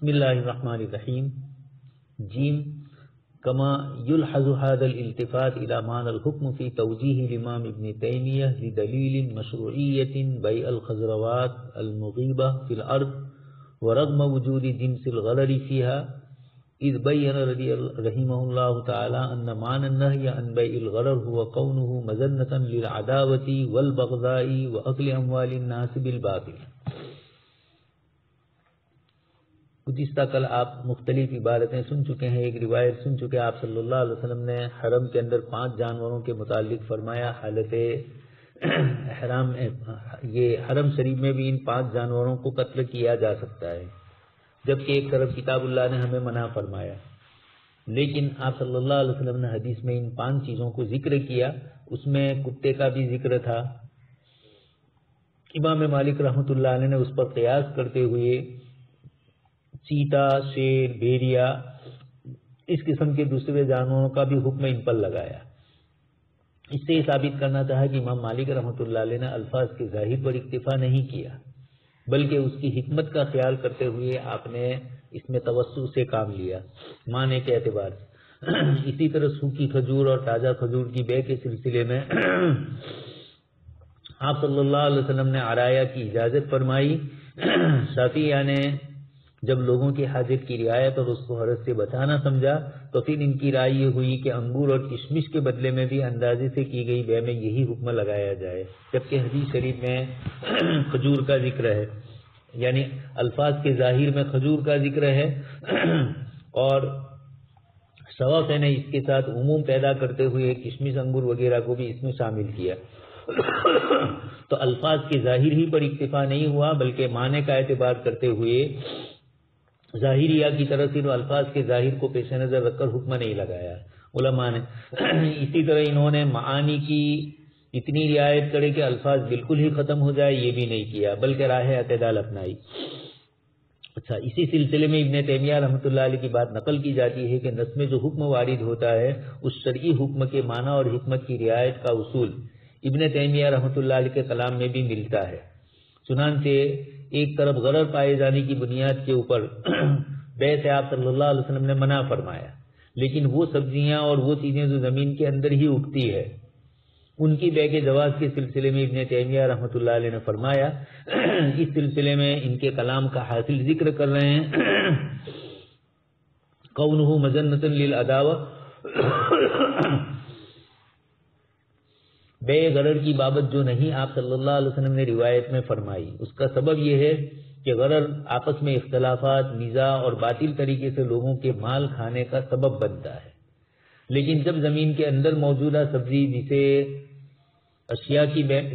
بسم اللہ الرحمن الرحیم. جیم كما يلحظ هذا الالتفات إلى معنى الحكم في توجيه الإمام ابن تيمية لدليل مشروعية بيع الخضروات المغيبة في الأرض ورغم وجود جنس الغرر فيها، إذ بين رحمه الله تعالى أن معنى النهي عن بيع الغرر هو كونه مظنة للعداوة والبغضاء وأكل أموال الناس بالباطل. گزشتہ کل آپ مختلف عبارتیں سن چکے ہیں. ایک روایت سن چکے آپ صلی اللہ علیہ وسلم نے حرم کے اندر 5 جانوروں کے متعلق فرمایا. حالت احرام یہ حرم شریف میں بھی ان 5 جانوروں کو قتل کیا جا سکتا ہے، جبکہ ایک طرف کتاب اللہ نے ہمیں منع فرمایا. لیکن آپ صلی اللہ علیہ وسلم نے حدیث میں ان 5 چیزوں کو ذکر کیا. اس میں کتے کا بھی ذکر تھا. امام مالک رحمۃ اللہ علیہ نے اس پر قیاس کرتے ہوئے چیتا، شیر، بھیڑیا، اس قسم کے دوسرے جانوروں کا بھی حکم ان پر لگایا. اس سے یہ ثابت کرنا چاہا کہ امام مالک رحمۃ اللہ علیہ نے الفاظ کے ظاہر پر اکتفا نہیں کیا، بلکہ اس کی حکمت کا خیال کرتے ہوئے آپ نے اس میں توسع سے کام لیا معنی کے اعتبار سے. اسی طرح سوکھی کھجور اور تازہ کھجور کی بے کے سلسلے میں آپ صلی اللہ علیہ وسلم نے عرایا کی اجازت فرمائی. شافعیہ نے جب لوگوں کی حاجت کی رعایت اور اس کو حرج سے بچانا سمجھا تو پھر ان کی رائے یہ ہوئی کہ انگور اور کشمش کے بدلے میں بھی اندازے سے کی گئی بے میں یہی حکم لگایا جائے، جبکہ حدیث شریف میں کھجور کا ذکر ہے، یعنی الفاظ کے ظاہر میں کھجور کا ذکر ہے، اور شوافی نے اس کے ساتھ عموم پیدا کرتے ہوئے کشمش، انگور وغیرہ کو بھی اس میں شامل کیا. تو الفاظ کے ظاہر ہی پر اکتفا نہیں ہوا، بلکہ معنی کا اعتبار کرتے ہوئے ظاہریہ کی طرف سے الفاظ کے ظاہر کو پیش نظر رکھ کر حکم نہیں لگایا علماء نے. اسی طرح انہوں نے معانی کی اتنی رعایت کرے کہ الفاظ بالکل ہی ختم ہو جائے یہ بھی نہیں کیا، بلکہ راہ اعتدال اپنائی. اچھا، اسی سلسلے میں ابن تیمیہ رحمۃ اللہ علیہ کی بات نقل کی جاتی ہے کہ نص میں جو حکم وارد ہوتا ہے اس شرعی حکم کے معنی اور حکمت کی رعایت کا اصول ابن تیمیہ رحمۃ اللہ علیہ کے کلام میں بھی ملتا ہے. چنانچہ ایک طرف غرر پائے جانے کی بنیاد کے اوپر بے سے آپ صلی اللہ علیہ وسلم نے منع فرمایا، لیکن وہ سبزیاں اور وہ چیزیں جو زمین کے اندر ہی اگتی ہے ان کی بے کے جواز کے سلسلے میں ابن تیمیہ رحمۃ اللہ علیہ نے فرمایا. اس سلسلے میں ان کے کلام کا حاصل ذکر کر رہے ہیں کونہ مظنۃ للعداوہ. بے غرر کی بابت جو نہیں آپ صلی اللہ علیہ وسلم نے روایت میں فرمائی، اس کا سبب یہ ہے کہ غرر آپس میں اختلافات، نزاع اور باطل طریقے سے لوگوں کے مال کھانے کا سبب بنتا ہے. لیکن جب زمین کے اندر موجودہ سبزی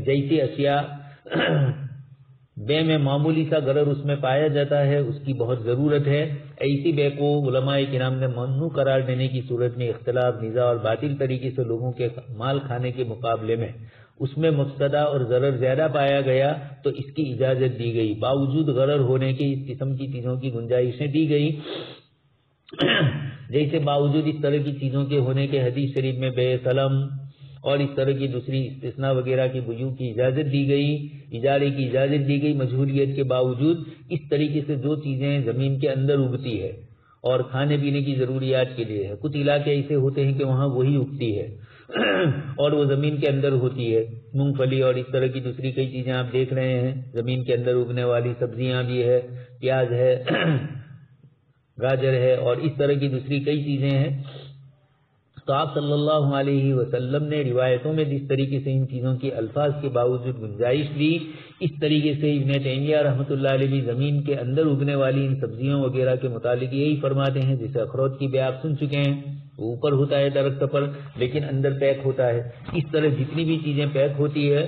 جیسی اشیاء بے میں معمولی سا غرر اس میں پایا جاتا ہے، اس کی بہت ضرورت ہے، ایسی بے کو علماء کرام نے ممنوع قرار دینے کی صورت میں اختلاف، نزاع اور باطل طریقے سے لوگوں کے مال کھانے کے مقابلے میں اس میں مفسدہ اور ضرر زیادہ پایا گیا تو اس کی اجازت دی گئی. باوجود غرر ہونے کے اس قسم کی چیزوں کی گنجائشیں دی گئی، جیسے باوجود اس طرح کی چیزوں کے ہونے کے حدیث شریف میں بے سلم اور اس طرح کی دوسری استثناء وغیرہ کی بیوع کی اجازت دی گئی، اجارے کی اجازت دی گئی. مجہولیت کے باوجود اس طریقے سے جو چیزیں زمین کے اندر اگتی ہے اور کھانے پینے کی ضروریات کے لیے ہے، کچھ علاقے ایسے ہوتے ہیں کہ وہاں وہی اگتی ہے اور وہ زمین کے اندر ہوتی ہے. مونگ پھلی اور اس طرح کی دوسری کئی چیزیں آپ دیکھ رہے ہیں، زمین کے اندر اگنے والی سبزیاں بھی ہے، پیاز ہے، گاجر ہے اور اس طرح کی دوسری کئی چیزیں ہیں. تو آپ صلی اللہ علیہ وسلم نے روایتوں میں جس طریقے سے ان چیزوں کی الفاظ کے باوجود گنجائش دی، اس طریقے سے ابن تیمیہ رحمۃ اللہ علیہ بھی زمین کے اندر اگنے والی ان سبزیوں وغیرہ کے متعلق یہی فرماتے ہیں. جیسے اخروٹ کی بے آپ سن چکے ہیں، اوپر ہوتا ہے درخت پر لیکن اندر پیک ہوتا ہے. اس طرح جتنی بھی چیزیں پیک ہوتی ہے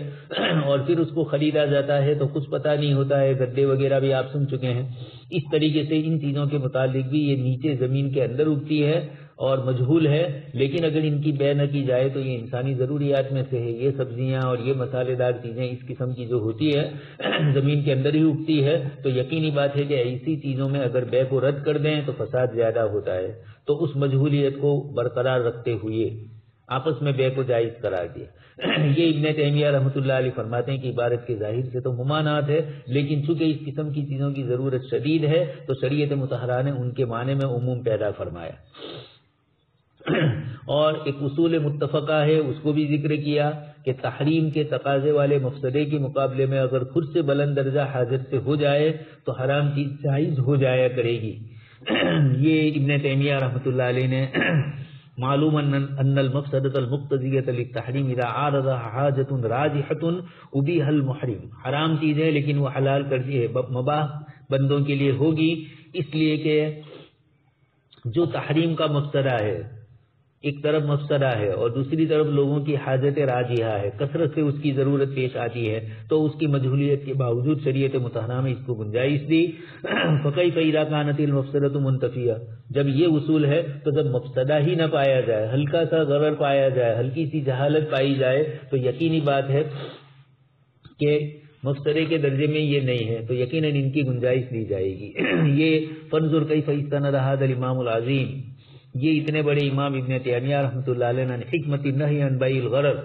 اور پھر اس کو خریدا جاتا ہے تو کچھ پتہ نہیں ہوتا ہے. گدے وغیرہ بھی آپ سن چکے ہیں. اس طریقے سے ان چیزوں کے متعلق بھی یہ نیچے زمین کے اندر اگتی ہے اور مجہول ہے، لیکن اگر ان کی بے نہ کی جائے تو یہ انسانی ضروریات میں سے ہے. یہ سبزیاں اور یہ مسالے دار چیزیں اس قسم کی جو ہوتی ہے زمین کے اندر ہی اگتی ہے، تو یقینی بات ہے کہ ایسی چیزوں میں اگر بے کو رد کر دیں تو فساد زیادہ ہوتا ہے. تو اس مجہولیت کو برقرار رکھتے ہوئے آپس میں بے کو جائز قرار دیا۔ یہ ابن تیمیہ رحمۃ اللہ علیہ فرماتے ہیں کہ عبارت کے ظاہر سے تو ممانعت ہے، لیکن چونکہ اس قسم کی چیزوں کی ضرورت شدید ہے تو شریعت مطہرہ نے ان کے معنی میں عموم پیدا فرمایا۔ اور ایک اصول متفقہ ہے، اس کو بھی ذکر کیا کہ تحریم کے تقاضے والے مفسدے کے مقابلے میں اگر خود سے بلند درجہ حاجت سے ہو جائے تو حرام چیز جائز ہو جایا کرے گی۔ یہ ابن تیمیہ رحمۃ اللہ علیہ نے معلوم ان المفسدۃ المقتضیۃ للتحریم اذا عارضها حاجۃ راجحۃ ابیح المحرم، حرام چیز ہے لیکن وہ حلال کر دی ہے مباح بندوں کے لیے ہوگی، اس لیے کہ جو تحریم کا مفسدہ ہے، ایک طرف مفسدہ ہے اور دوسری طرف لوگوں کی حاجت راجحہ ہے، کثرت سے اس کی ضرورت پیش آتی ہے، تو اس کی مجہولیت کے باوجود شریعت مطہرہ میں اس کو گنجائش دی۔ فکیف اذا کانت المفسدۃ منتفیہ، جب یہ اصول ہے تو جب مفسدہ ہی نہ پایا جائے، ہلکا سا ضرر پایا جائے، ہلکی سی جہالت پائی جائے، تو یقینی بات ہے کہ مفسدے کے درجے میں یہ نہیں ہے، تو یقیناً ان کی گنجائش دی جائے گی۔ یہ فانظر کیف استند ھذا الامام العظیم، یہ اتنے بڑے امام ابن تیمیہ رحمۃ اللہ علیہ نے حکمت النہی عن بیع الغرر،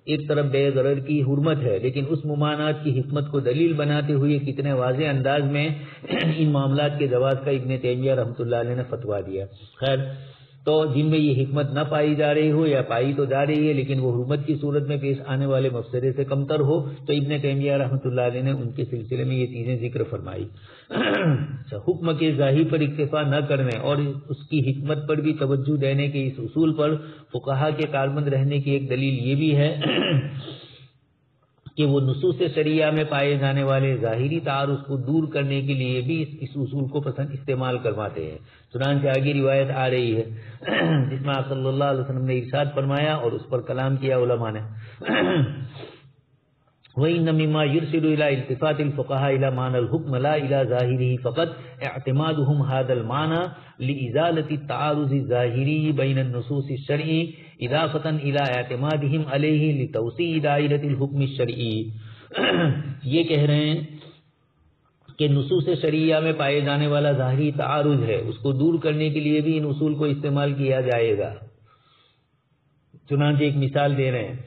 ایک طرف بے غرر کی حرمت ہے لیکن اس ممانعت کی حکمت کو دلیل بناتے ہوئے کتنے واضح انداز میں ان معاملات کے جواز کا ابن تیمیہ رحمۃ اللہ علیہ نے فتویٰ دیا۔ خیر، تو جن میں یہ حکمت نہ پائی جا رہی ہو یا پائی تو جا رہی ہے لیکن وہ حرمت کی صورت میں پیش آنے والے مفسدے سے کمتر ہو، تو ابن تیمیہ رحمۃ اللہ علیہ نے ان کے سلسلے میں یہ چیزیں ذکر فرمائی۔ حکم کے ظاہر پر اکتفا نہ کرنے اور اس کی حکمت پر بھی توجہ دینے کے اس اصول پر فقہا کے کاربند رہنے کی ایک دلیل یہ بھی ہے کہ وہ نصوص شریعہ میں پائے جانے والے ظاہری تعارض کو دور کرنے کے لیے بھی اس اصول کو استعمال کرواتے ہیں۔ چنانچہ آگے روایت آ رہی ہے جس میں آپ صلی اللہ علیہ وسلم نے ارشاد فرمایا اور اس پر کلام کیا علماء نے، وَإِنَّ مِمَّا يُرْشِدُ إِلَى الْتِفَاتِ الْفُقَهَاءِ إِلَى مَعْنَى الْحُكْمِ لَا إِلَى ظَاهِرِهِ فَقَدْ اعْتِمَادُهُمْ هَذَا الْمَعْنَى لِإِزَالَةِ التَّعَارُضِ الظَّاهِرِيِّ بَيْنَ النُّصُوصِ الشَّرْعِيِّةِ إِضَافَةً إِلَى اعْتِمَادِهِمْ عَلَيْهِ لِتَوْسِيعِ دَائِرَةِ الْحُكْمِ الشَّرْعِيِّ۔ یہ کہہ رہے ہیں کہ نصوص شریعہ میں پائے جانے والا ظاہری تعارض ہے، اس کو دور کرنے کے لیے بھی ان اصول کو استعمال کیا جائے گا۔ چنانچہ ایک مثال دے رہے ہیں،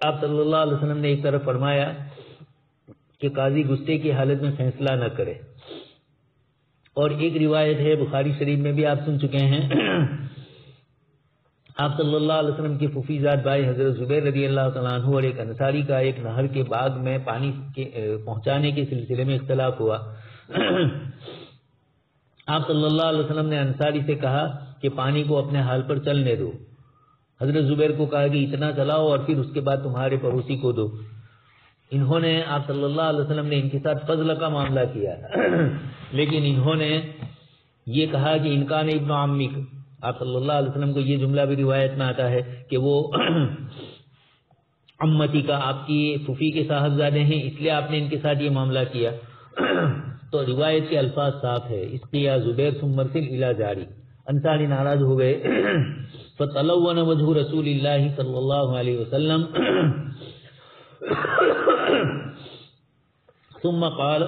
آپ صلی اللہ علیہ وسلم نے ایک طرف فرمایا کہ قاضی غصے کی حالت میں فیصلہ نہ کرے، اور ایک روایت ہے بخاری شریف میں بھی آپ سن چکے ہیں، آپ صلی اللہ علیہ وسلم کے ففیزاد بھائی حضرت زبیر رضی اللہ تعالیٰ عنہ اور ایک انصاری کا ایک نہر کے باغ میں پانی پہنچانے کے سلسلے میں اختلاف ہوا۔ آپ صلی اللہ علیہ وسلم نے انصاری سے کہا کہ پانی کو اپنے حال پر چلنے دو۔ حضرت زبیر کو کہا کہ اتنا چلاؤ اور پھر اس کے بعد تمہارے پڑوسی کو دو۔ انہوں نے آپ صلی اللہ علیہ وسلم نے ان کے ساتھ فضل کا معاملہ کیا، لیکن انہوں نے یہ کہا کہ انکان ابن عمک، آپ صلی اللہ علیہ وسلم کو یہ جملہ بھی روایت میں آتا ہے کہ وہ امتی کا آپ کی پھوپھی کے صاحبزادے ہیں، اس لیے آپ نے ان کے ساتھ یہ معاملہ کیا۔ تو روایت کے الفاظ صاف ہے، اس کی یا زبیر ثم مرسل الی جاری، انصاری ناراض ہو گئے، فتلون وجہ رسول اللہ صلی اللہ علیہ وسلم ثم قال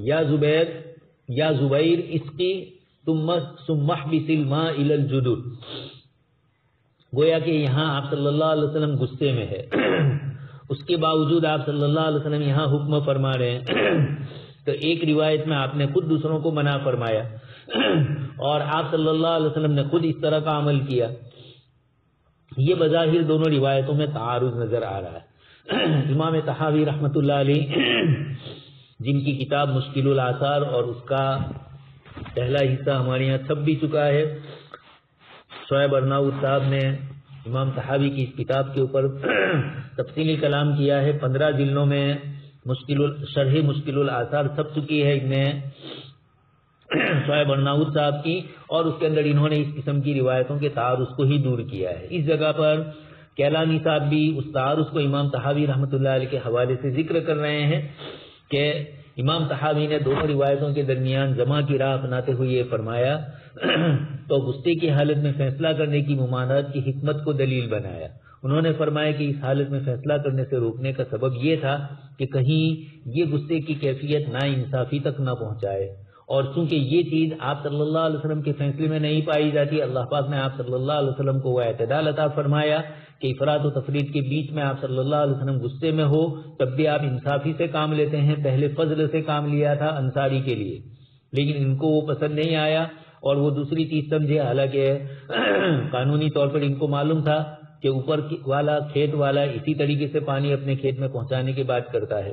یا زبیر اسقی ثم احبس الماء الى الجدر، گویا کہ یہاں آپ صلی اللہ علیہ وسلم غصے میں ہے، اس کے باوجود آپ صلی اللہ علیہ وسلم یہاں حکم فرما رہے ہیں۔ تو ایک روایت میں آپ نے خود دوسروں کو منع فرمایا اور آپ صلی اللہ علیہ وسلم نے خود اس طرح کا عمل کیا۔ یہ بظاہر دونوں روایتوں میں تعارض نظر آ رہا ہے۔ امام طحاوی رحمۃ اللہ علیہ جن کی کتاب مشکل الآثار اور اس کا پہلا حصہ ہمارے یہاں چھپ بھی چکا ہے، شعیب ارناؤت صاحب نے امام طحاوی کی اس کتاب کے اوپر تفصیلی کلام کیا ہے، 15 جلدوں میں شرح مشکل الآثار چھپ چکی ہے ابن شعیب ارناؤت صاحب کی، اور اس کے اندر انہوں نے اس قسم کی روایتوں کے تعارض کو ہی دور کیا ہے۔ اس جگہ پر کیلانی صاحب بھی اس تعارض کو امام طحاوی رحمۃ اللہ علیہ کے حوالے سے ذکر کر رہے ہیں کہ امام طحاوی نے دونوں روایتوں کے درمیان جمع کی راہ اپناتے ہوئے یہ فرمایا تو غصے کی حالت میں فیصلہ کرنے کی ممانعت کی حکمت کو دلیل بنایا۔ انہوں نے فرمایا کہ اس حالت میں فیصلہ کرنے سے روکنے کا سبب یہ تھا کہ کہیں یہ غصے کی کیفیت نا انصافی تک نہ پہنچائے اور چونکہ یہ چیز آپ صلی اللہ علیہ وسلم کے فیصلے میں نہیں پائی جاتی، اللہ پاک نے آپ صلی اللہ علیہ وسلم کو وہ اعتدال عطا فرمایا کہ افراط و تفریط کے بیچ میں آپ صلی اللہ علیہ وسلم غصے میں ہو تب بھی آپ انصافی سے کام لیتے ہیں. پہلے فضل سے کام لیا تھا انصاری کے لیے، لیکن ان کو وہ پسند نہیں آیا اور وہ دوسری چیز سمجھے، حالانکہ قانونی طور پر ان کو معلوم تھا کہ اوپر والا کھیت والا اسی طریقے سے پانی اپنے کھیت میں پہنچانے کی بات کرتا ہے.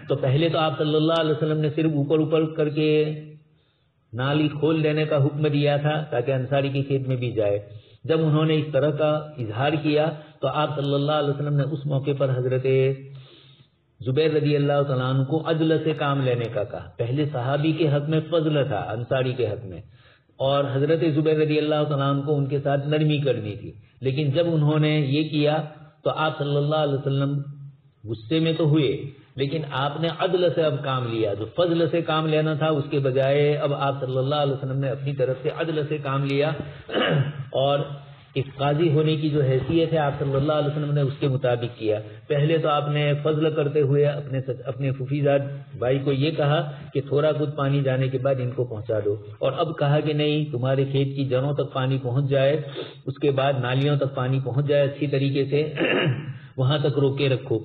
تو پہلے تو آپ صلی اللہ علیہ وسلم نے صرف اوپر اوپر کر کے نالی کھول دینے کا حکم دیا تھا تاکہ انصاری کے کھیت میں بھی جائے. جب انہوں نے اس طرح کا اظہار کیا تو آپ صلی اللہ علیہ وسلم نے اس موقع پر حضرت زبیر رضی اللہ تعالیٰ عنہ کو عدل سے کام لینے کا کہا. پہلے صحابی کے حق میں فضل تھا انصاری کے حق میں، اور حضرت زبیر رضی اللہ تعالیٰ عنہ کو ان کے ساتھ نرمی کرنی تھی. لیکن جب انہوں نے یہ کیا تو آپ صلی اللہ علیہ وسلم غصے میں تو ہوئے، لیکن آپ نے عدل سے اب کام لیا. جو فضل سے کام لینا تھا اس کے بجائے اب آپ صلی اللہ علیہ وسلم نے اپنی طرف سے عدل سے کام لیا، اور اس قاضی ہونے کی جو حیثیت ہے آپ صلی اللہ علیہ وسلم نے اس کے مطابق کیا. پہلے تو آپ نے فضل کرتے ہوئے اپنے ففیزاد بھائی کو یہ کہا کہ تھوڑا کچھ پانی جانے کے بعد ان کو پہنچا دو، اور اب کہا کہ نہیں، تمہارے کھیت کی جڑوں تک پانی پہنچ جائے، اس کے بعد نالیوں تک پانی پہنچ جائے اچھی طریقے سے، وہاں تک روکے رکھو.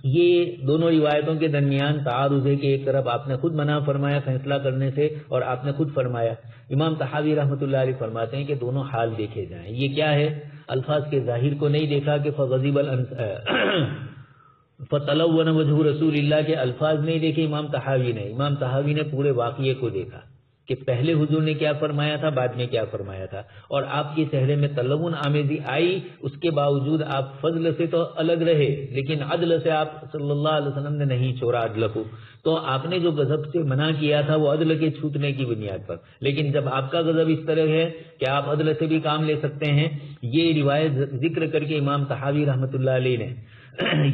یہ دونوں روایتوں کے درمیان تعارض ہے کہ ایک طرف آپ نے خود منع فرمایا فیصلہ کرنے سے اور آپ نے خود فرمایا. امام طحاوی رحمۃ اللہ علیہ فرماتے ہیں کہ دونوں حال دیکھے جائیں. یہ کیا ہے؟ الفاظ کے ظاہر کو نہیں دیکھا کہ فغضب فتلون وجہ رسول اللہ کے الفاظ نہیں دیکھے امام طحاوی نے پورے واقعے کو دیکھا کہ پہلے حضور نے کیا فرمایا تھا، بعد میں کیا فرمایا تھا، اور آپ کے چہرے میں تلون آمیزی آئی. اس کے باوجود آپ فضل سے تو الگ رہے، لیکن عدل سے آپ صلی اللہ علیہ وسلم نے نہیں چھوڑا عدل کو. تو آپ نے جو غضب سے منع کیا تھا وہ عدل کے چھوٹنے کی بنیاد پر، لیکن جب آپ کا غضب اس طرح ہے کہ آپ عدل سے بھی کام لے سکتے ہیں، یہ روایت ذکر کر کے امام طحاوی رحمۃ اللہ علیہ نے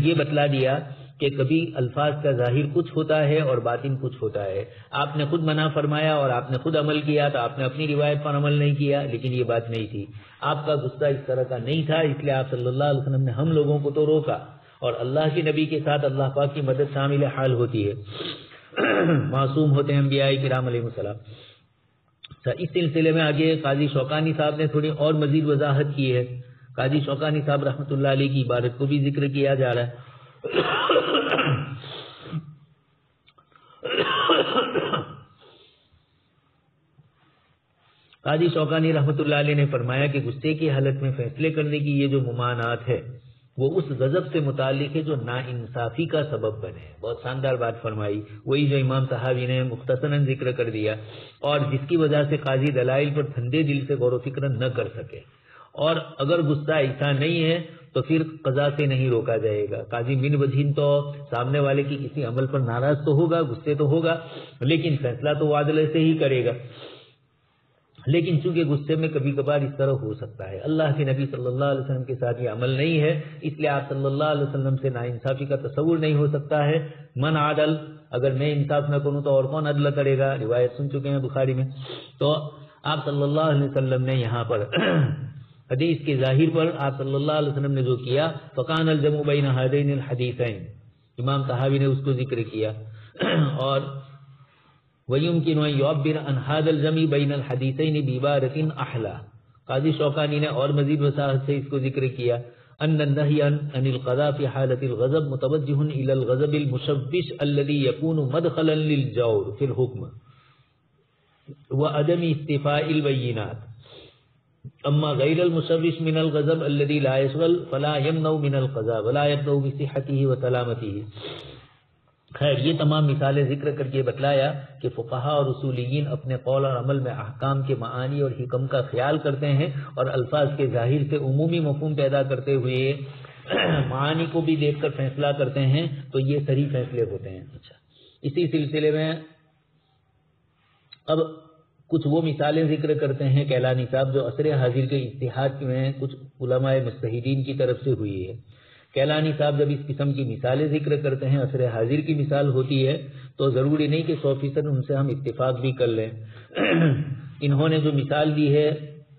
یہ بتلا دیا کہ کبھی الفاظ کا ظاہر کچھ ہوتا ہے اور باطن کچھ ہوتا ہے. آپ نے خود منع فرمایا اور آپ نے خود عمل کیا تو آپ نے اپنی روایت پر عمل نہیں کیا، لیکن یہ بات نہیں تھی. آپ کا غصہ اس طرح کا نہیں تھا، اس لیے آپ صلی اللہ علیہ وسلم نے ہم لوگوں کو تو روکا، اور اللہ کے نبی کے ساتھ اللہ پاک کی مدد شامل حال ہوتی ہے. معصوم ہوتے ہیں انبیاء کرام علیہ السلام. اس سلسلے میں آگے قاضی شوکانی صاحب نے تھوڑی اور مزید وضاحت کی ہے. قاضی شوکانی صاحب رحمۃ اللہ علیہ کی عبارت کو بھی ذکر کیا جا رہا ہے. قاضی شوکانی رحمۃ اللہ علیہ نے فرمایا کہ غصے کی حالت میں فیصلے کرنے کی یہ جو ممانعت ہے وہ اس غضب سے متعلق ہے جو نا انصافی کا سبب بنے. بہت شاندار بات فرمائی، وہی جو امام طحاوی نے مختصراً ذکر کر دیا، اور جس کی وجہ سے قاضی دلائل پر ٹھنڈے دل سے غور و فکر نہ کر سکے. اور اگر غصہ ایسا نہیں ہے تو پھر قضا سے نہیں روکا جائے گا. قاضی من وجہین تو سامنے والے کی کسی عمل پر ناراض تو ہوگا، غصے تو ہوگا، لیکن فیصلہ تو وہ عدل سے ہی کرے گا. لیکن چونکہ غصے میں کبھی کبھار اس طرح ہو سکتا ہے، اللہ کے نبی صلی اللہ علیہ وسلم کے ساتھ یہ عمل نہیں ہے، اس لیے آپ صلی اللہ علیہ وسلم سے ناانصافی کا تصور نہیں ہو سکتا ہے. من عدل، اگر میں انصاف نہ کروں تو اور کون عدل کرے گا؟ روایت سن چکے ہیں بخاری میں. تو آپ صلی اللہ علیہ وسلم نے یہاں پر حدیث کے ظاہر پر آپ صلی اللہ علیہ وسلم نے جو کیا، فقان الجمع بین ہذین الحدیثین، امام طحاوی نے اس کو ذکر کیا. اور وَيُمْكِنُ أَن يُعَبِّرَ عَنْ هَذَا الْجَمْعِ بَيْنَ الْحَدِيثَيْنِ بِعِبَارَةٍ أَحْلَى. قاضی شوکانی نے اور مزید وضاحت سے اس کو ذکر کیا، أن النهي عن القضاء في حالة الغضب متوجه إلى الغضب المشوش الذي يكون مدخلا للجور في الحكم وعدم استيفاء البينات. اما غیر المشوش من الغضب الذي لا يشغل فلا يمنع من القضاء ولا يبدأ بصحته وسلامته. خیر، یہ تمام مثالیں ذکر کر کے بتلایا کہ فقہا اور اصولیین اپنے قول اور عمل میں احکام کے معانی اور حکم کا خیال کرتے ہیں، اور الفاظ کے ظاہر سے عمومی مفہوم پیدا کرتے ہوئے معانی کو بھی دیکھ کر فیصلہ کرتے ہیں، تو یہ صحیح فیصلے ہوتے ہیں. اچھا، اسی سلسلے میں اب کچھ وہ مثالیں ذکر کرتے ہیں کیلانی صاحب جو عصر حاضر کے اجتہاد میں کچھ علماء مجتہدین کی طرف سے ہوئی ہے. کیلانی صاحب جب اس قسم کی مثالیں ذکر کرتے ہیں، عصر حاضر کی مثال ہوتی ہے، تو ضروری نہیں کہ 100% ان سے ہم اتفاق بھی کر لیں. انہوں نے جو مثال دی ہے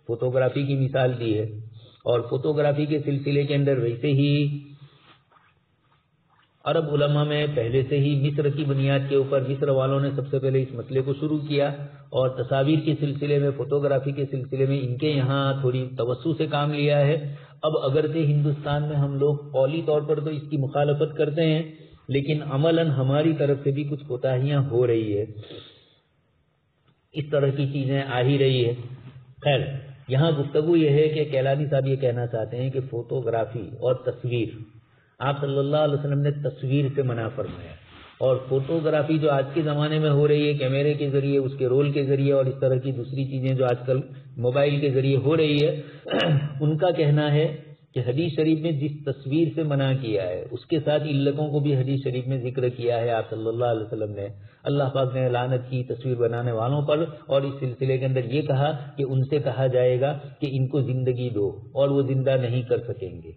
فوٹوگرافی کی مثال دی ہے، اور فوٹوگرافی کے سلسلے کے اندر ویسے ہی عرب علماء میں پہلے سے ہی مصر کی بنیاد کے اوپر مصر والوں نے سب سے پہلے اس مسئلے کو شروع کیا، اور تصاویر کے سلسلے میں، فوٹوگرافی کے سلسلے میں ان کے یہاں تھوڑی توسع سے کام لیا ہے۔ اب اگرچہ ہندوستان میں ہم لوگ قولی طور پر تو اس کی مخالفت کرتے ہیں، لیکن عملاً ہماری طرف سے بھی کچھ کوتاہیاں ہو رہی ہے، اس طرح کی چیزیں آ ہی رہی ہے۔ خیر، یہاں گفتگو یہ ہے کہ کیلانی صاحب یہ کہنا چاہتے ہیں کہ فوٹوگرافی اور تصویر، آپ صلی اللہ علیہ وسلم نے تصویر سے منع فرمایا، اور فوٹوگرافی جو آج کے زمانے میں ہو رہی ہے کیمرے کے ذریعے، اس کے رول کے ذریعے، اور اس طرح کی دوسری چیزیں جو آج کل موبائل کے ذریعے ہو رہی ہے، ان کا کہنا ہے کہ حدیث شریف میں جس تصویر سے منع کیا ہے اس کے ساتھ علتوں کو بھی حدیث شریف میں ذکر کیا ہے آپ صلی اللہ علیہ وسلم نے۔ اللہ پاک نے لعنت کی تصویر بنانے والوں پر، اور اس سلسلے کے اندر یہ کہا کہ ان سے کہا جائے گا کہ ان کو زندگی دو، اور وہ زندہ نہیں کر سکیں گے،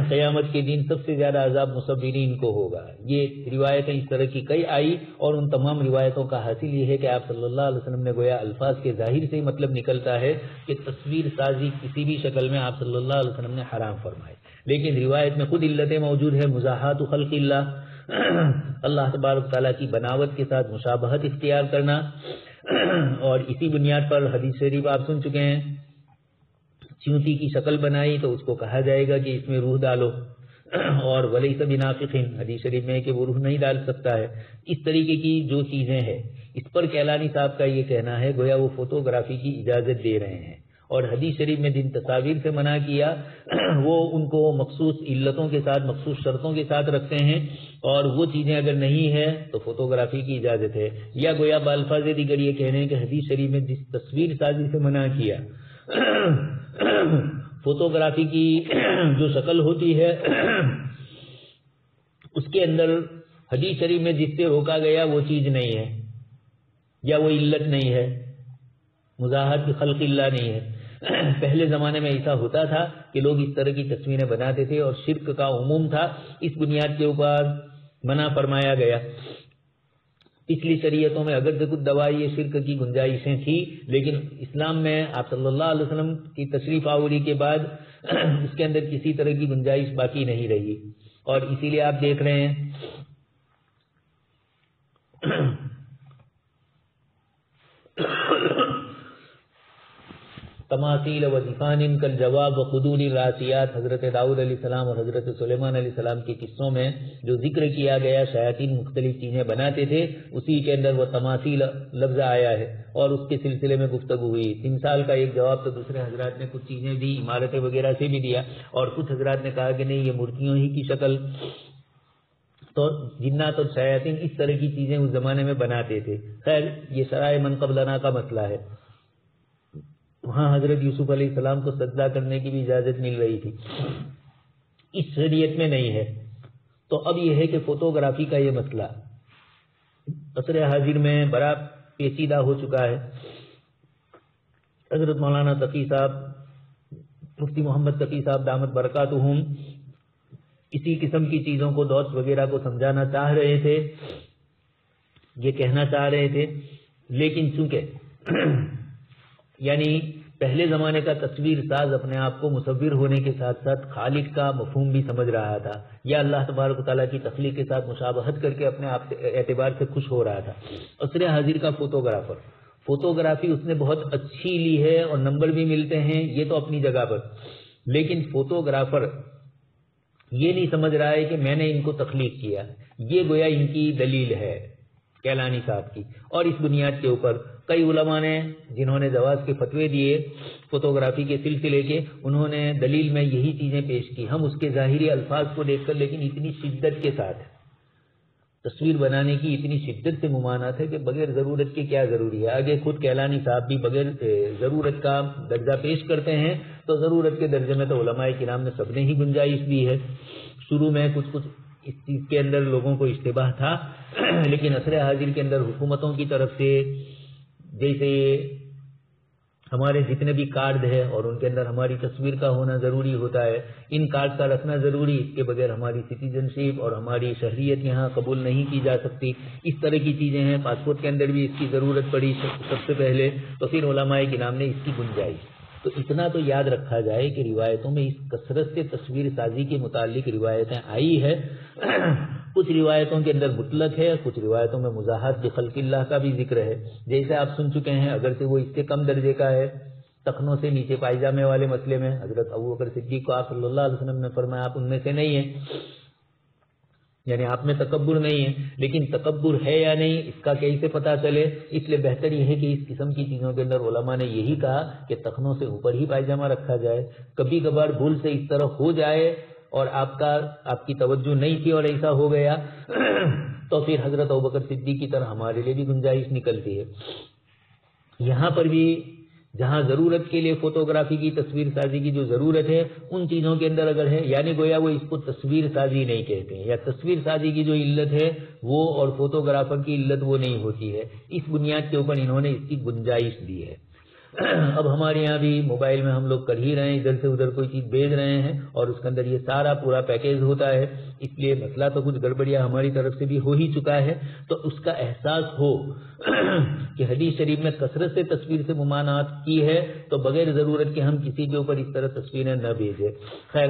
قیامت کے دن سب سے زیادہ عذاب مصورین کو ہوگا۔ یہ روایتیں اس طرح کی کئی آئی، اور ان تمام روایتوں کا حاصل یہ ہے کہ آپ صلی اللہ علیہ وسلم نے گویا الفاظ کے ظاہر سے ہی مطلب نکلتا ہے کہ تصویر سازی کسی بھی شکل میں آپ صلی اللہ علیہ وسلم نے حرام فرمائے، لیکن روایت میں خود علتیں موجود ہے، مزاحات خلق اللہ، اللہ تبارک تعالیٰ کی بناوٹ کے ساتھ مشابہت اختیار کرنا، اور اسی بنیاد پر حدیث شریف آپ سن چکے ہیں، چیونٹی کی شکل بنائی تو اس کو کہا جائے گا کہ اس میں روح ڈالو، اور ولیس بنافخ حدیث شریف میں کہ وہ روح نہیں ڈال سکتا ہے۔ اس طریقے کی جو چیزیں ہیں اس پر کیلانی صاحب کا یہ کہنا ہے گویا وہ فوٹوگرافی کی اجازت دے رہے ہیں، اور حدیث شریف میں جن تصاویر سے منع کیا وہ ان کو مخصوص علتوں کے ساتھ، مخصوص شرطوں کے ساتھ رکھتے ہیں، اور وہ چیزیں اگر نہیں ہے تو فوٹوگرافی کی اجازت ہے۔ یا گویا بالفاظ دیگر یہ کہہ رہے ہیں کہ حدیث شریف میں جس تصویر سازی سے منع کیا، فوٹوگرافی کی جو شکل ہوتی ہے اس کے اندر حدیث شریف میں جس سے روکا گیا وہ چیز نہیں ہے، یا وہ علت نہیں ہے، مزاحت خلق اللہ نہیں ہے۔ پہلے زمانے میں ایسا ہوتا تھا کہ لوگ اس طرح کی تصویریں بناتے تھے، اور شرک کا عموم تھا، اس بنیاد کے اوپر منع فرمایا گیا۔ پچھلی شریعتوں میں اگر کچھ دوائی شرک کی گنجائشیں تھیں، لیکن اسلام میں آپ صلی اللہ علیہ وسلم کی تشریف آوری کے بعد اس کے اندر کسی طرح کی گنجائش باقی نہیں رہی، اور اسی لیے آپ دیکھ رہے ہیں تماثیل و دفان کل جواب و قدور راسیات، حضرت داؤد علیہ السلام اور حضرت سلیمان علیہ السلام کے قصوں میں جو ذکر کیا گیا، شیاطین مختلف چیزیں بناتے تھے، اسی کے اندر وہ تماثیل لفظ آیا ہے، اور اس کے سلسلے میں گفتگو ہوئی۔ تمثال کا ایک جواب تو دوسرے حضرات نے کچھ چیزیں دی، عمارتیں وغیرہ سے بھی دیا، اور کچھ حضرات نے کہا کہ نہیں یہ مورتیوں ہی کی شکل۔ تو جنات اور شیاطین اس طرح کی چیزیں اس زمانے میں بناتے تھے۔ خیر، یہ شرائع من قبلنا کا مسئلہ ہے۔ وہاں حضرت یوسف علیہ السلام کو سجدہ کرنے کی بھی اجازت مل رہی تھی، اس شریعت میں نہیں ہے۔ تو اب یہ ہے کہ فوٹوگرافی کا یہ مسئلہ عصر حاضر میں بڑا پیچیدہ ہو چکا ہے۔ حضرت مولانا تقی صاحب، مفتی محمد تقی صاحب دامت برکاتہم اسی قسم کی چیزوں کو، دوست وغیرہ کو سمجھانا چاہ رہے تھے، یہ کہنا چاہ رہے تھے، لیکن چونکہ یعنی پہلے زمانے کا تصویر ساز اپنے آپ کو مصور ہونے کے ساتھ ساتھ خالق کا مفہوم بھی سمجھ رہا تھا، یا اللہ تبارک و تعالیٰ کی تخلیق کے ساتھ مشابہت کر کے اپنے آپ اعتبار سے خوش ہو رہا تھا۔ عصر حاضر کا فوٹوگرافی اس نے بہت اچھی لی ہے، اور نمبر بھی ملتے ہیں، یہ تو اپنی جگہ پر، لیکن فوٹوگرافر یہ نہیں سمجھ رہا ہے کہ میں نے ان کو تخلیق کیا، یہ گویا ان کی دلیل ہے کیلانی صاحب کی۔ اور اس بنیاد کے اوپر کئی علماء نے جنہوں نے جواز کے فتوے دیے فوٹوگرافی کے سلسلے کے، انہوں نے دلیل میں یہی چیزیں پیش کی۔ ہم اس کے ظاہری الفاظ کو دیکھ کر، لیکن اتنی شدت کے ساتھ تصویر بنانے کی اتنی شدت سے ممانعت ہے کہ بغیر ضرورت کے کیا ضروری ہے۔ آگے خود کیلانی صاحب بھی بغیر ضرورت کا درجہ پیش کرتے ہیں، تو ضرورت کے درجے میں تو علماء کرام نے سب نے ہی گنجائش دی ہے۔ شروع میں کچھ اس چیز کے اندر لوگوں کو اشتباہ تھا، لیکن عصر حاضر کے اندر حکومتوں کی طرف سے جیسے ہمارے جتنے بھی کارڈ ہے اور ان کے اندر ہماری تصویر کا ہونا ضروری ہوتا ہے، ان کارڈ کا رکھنا ضروری، اس کے بغیر ہماری سٹیزن شپ اور ہماری شہریت یہاں قبول نہیں کی جا سکتی، اس طرح کی چیزیں ہیں۔ پاسپورٹ کے اندر بھی اس کی ضرورت پڑی سب سے پہلے، تو پھر علماء کرام نے اس کی گنجائش۔ تو اتنا تو یاد رکھا جائے کہ روایتوں میں اس کثرت سے تصویر سازی کے متعلق روایتیں آئی ہے، کچھ روایتوں کے اندر مطلق ہے، کچھ روایتوں میں مزاحت بخلق اللہ کا بھی ذکر ہے. جیسے آپ سن چکے ہیں، اگرچہ وہ اس سے کم درجے کا ہے، ٹخنوں سے نیچے پائجامے والے مسئلے میں حضرت ابوبکر صدیق کو آپ صلی اللہ علیہ وسلم نے فرمایا آپ ان میں سے نہیں ہیں، یعنی آپ میں تکبر نہیں ہے. لیکن تکبر ہے یا نہیں اس کا کیسے پتا چلے؟ اس لیے بہتر یہ ہے کہ اس قسم کی چیزوں کے اندر علماء نے یہی کہا کہ ٹخنوں سے اوپر ہی پائجامہ رکھا جائے. کبھی کبھار بھول سے اس طرح ہو جائے اور آپ کی توجہ نہیں تھی اور ایسا ہو گیا تو پھر حضرت ابوبکر صدیق کی طرح ہمارے لیے بھی گنجائش نکلتی ہے. یہاں پر بھی جہاں ضرورت کے لیے فوٹوگرافی کی تصویر سازی کی جو ضرورت ہے ان چیزوں کے اندر اگر ہے، یعنی گویا وہ اس کو تصویر سازی نہیں کہتے ہیں، یا تصویر سازی کی جو علت ہے وہ اور فوٹوگرافر کی علت وہ نہیں ہوتی ہے. اس بنیاد کے اوپر انہوں نے اس کی گنجائش دی ہے. اب ہمارے یہاں بھی موبائل میں ہم لوگ کر ہی رہے ہیں، ادھر سے ادھر کوئی چیز بھیج رہے ہیں اور اس کے اندر یہ سارا پورا پیکیج ہوتا ہے. اس لیے مسئلہ تو کچھ گڑبڑیاں ہماری طرف سے بھی ہو ہی چکا ہے. تو اس کا احساس ہو کہ حدیث شریف میں کثرت سے تصویر سے ممانعت کی ہے تو بغیر ضرورت کے ہم کسی کے اوپر اس طرح تصویریں نہ بھیجیں. خیر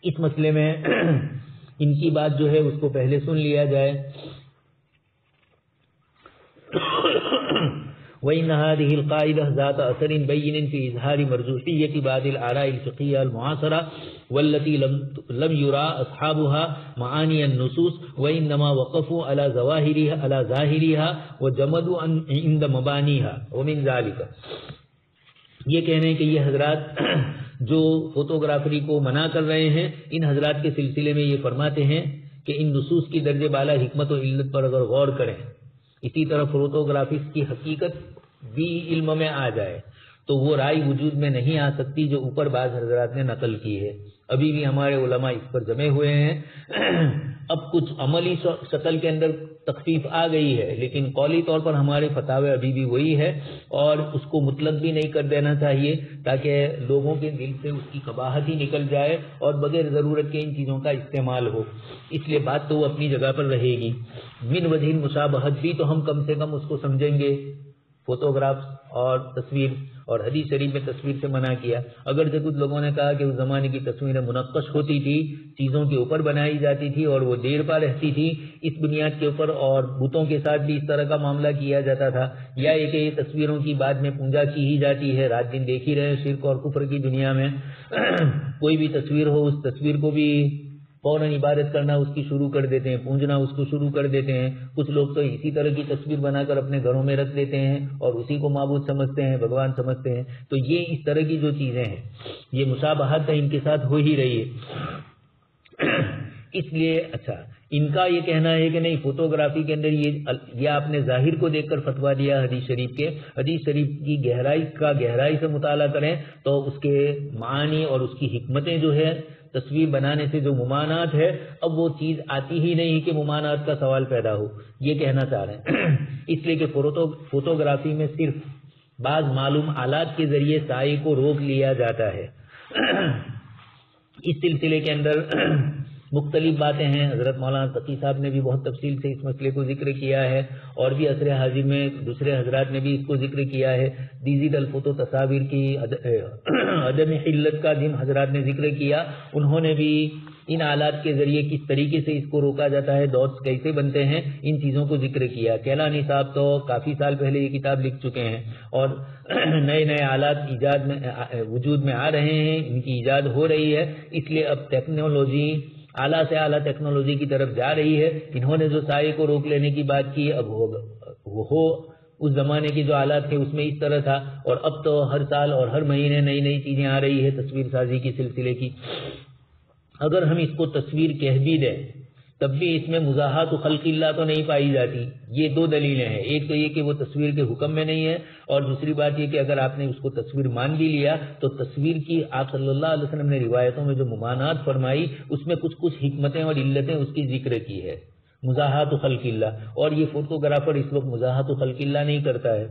اس مسئلے میں ان کی بات جو ہے اس کو پہلے سن لیا جائے. وَإِنَّ هَذِهِ الْقَاعِدَةَ ذَاتَ أَثَرٍ بَيِّنٍ فِي إِظْهَارِ مَرْجُوحِيَّةِ بَعْضِ الْآرَاءِ الْفِقْهِيَّةِ الْمُعَاصِرَةِ وَالَّتِي لَمْ يُرَى أَصْحَابُهَا مَعَانِيَ النُّصُوصِ وَإِنَّمَا وَقَفُوا عَلَى ظَاهِرِهَا وَجَمَدُوا عِنْدَ مَبَانِيهَا وَمِنْ ذَلِكَ. یہ کہہ رہے ہیں کہ یہ حضرات جو فوٹوگرافری کو منع کر رہے ہیں، ان حضرات کے سلسلے میں یہ فرماتے ہیں کہ ان نصوص کی درجے بالا حکمت و علت پر اگر غور کریں، اسی طرح فوٹوگرافی کی حقیقت بھی علم میں آ جائے تو وہ رائے وجود میں نہیں آ سکتی جو اوپر بعض حضرات نے نقل کی ہے. ابھی بھی ہمارے علماء اس پر جمے ہوئے ہیں. اب کچھ عملی شکل کے اندر تخفیف آ گئی ہے، لیکن قولی طور پر ہمارے فتاوے ابھی بھی وہی ہے اور اس کو مطلق بھی نہیں کر دینا چاہیے تاکہ لوگوں کے دل سے اس کی قباحت ہی نکل جائے اور بغیر ضرورت کے ان چیزوں کا استعمال ہو. اس لیے بات تو وہ اپنی جگہ پر رہے گی. من وجہ مشابہت بھی تو ہم کم سے کم اس کو سمجھیں گے، فوٹوگراف اور تصویر، اور حدیث شریف میں تصویر سے منع کیا. اگر کچھ لوگوں نے کہا کہ اس زمانے کی تصویریں منقش ہوتی تھی، چیزوں کے اوپر بنائی جاتی تھی اور وہ دیر پا رہتی تھی، اس بنیاد کے اوپر اور بتوں کے ساتھ بھی اس طرح کا معاملہ کیا جاتا تھا، یا یہ کہ یہ تصویروں کی بعد میں پوجا کی ہی جاتی ہے. رات دن دیکھ ہی رہے شرک اور کفر کی دنیا میں کوئی بھی تصویر ہو اس تصویر کو بھی فوراً عبادت کرنا اس کی شروع کر دیتے ہیں، پوجنا اس کو شروع کر دیتے ہیں. کچھ لوگ تو اسی طرح کی تصویر بنا کر اپنے گھروں میں رکھ دیتے ہیں اور اسی کو معبود سمجھتے ہیں، بھگوان سمجھتے ہیں. تو یہ اس طرح کی جو چیزیں ہیں یہ مشابہت کا ان کے ساتھ ہو ہی رہی ہے. اس لیے اچھا ان کا یہ کہنا ہے کہ نہیں فوٹوگرافی کے اندر یہ آپ نے ظاہر کو دیکھ کر فتویٰ دیا حدیث شریف کے، حدیث شریف کی گہرائی سے مطالعہ کریں تو اس کے معنی اور اس کی حکمتیں جو ہے تصویر بنانے سے جو ممانعت ہے، اب وہ چیز آتی ہی نہیں کہ ممانعت کا سوال پیدا ہو. یہ کہنا چاہ رہے ہیں. اس لیے کہ فوٹوگرافی میں صرف بعض معلوم آلات کے ذریعے سائے کو روک لیا جاتا ہے. اس سلسلے کے اندر مختلف باتیں ہیں. حضرت مولانا تقی صاحب نے بھی بہت تفصیل سے اس مسئلے کو ذکر کیا ہے اور بھی عصر حاضر میں دوسرے حضرات نے بھی اس کو ذکر کیا ہے. ڈیجیٹل فوٹو تصاویر کی عدم حلت کا جن حضرات نے ذکر کیا انہوں نے بھی ان آلات کے ذریعے کس طریقے سے اس کو روکا جاتا ہے، ڈاٹس کیسے بنتے ہیں، ان چیزوں کو ذکر کیا. کیلانی صاحب تو کافی سال پہلے یہ کتاب لکھ چکے ہیں اور نئے نئے آلات ایجاد میں وجود میں آ رہے ہیں، ان کی ایجاد ہو رہی ہے. اس لیے اب ٹیکنالوجی اعلیٰ سے اعلیٰ ٹیکنالوجی کی طرف جا رہی ہے. انہوں نے جو سائے کو روک لینے کی بات کی، اب وہ اس زمانے کے جو آلات تھے اس میں اس طرح تھا، اور اب تو ہر سال اور ہر مہینے نئی نئی چیزیں آ رہی ہے تصویر سازی کی سلسلے کی. اگر ہم اس کو تصویر کہہ بھی دیں تب بھی اس میں مزاحت و خلق اللہ تو نہیں پائی جاتی. یہ دو دلیلیں ہیں، ایک تو یہ کہ وہ تصویر کے حکم میں نہیں ہے، اور دوسری بات یہ کہ اگر آپ نے اس کو تصویر مان بھی لیا تو تصویر کی آپ صلی اللہ علیہ وسلم نے روایتوں میں جو ممانعت فرمائی اس میں کچھ حکمتیں اور علتیں اس کی ذکر کی ہے، مزاحت و خلق اللہ. اور یہ فوٹوگرافر اس وقت مزاحت و خلق اللہ نہیں کرتا ہے.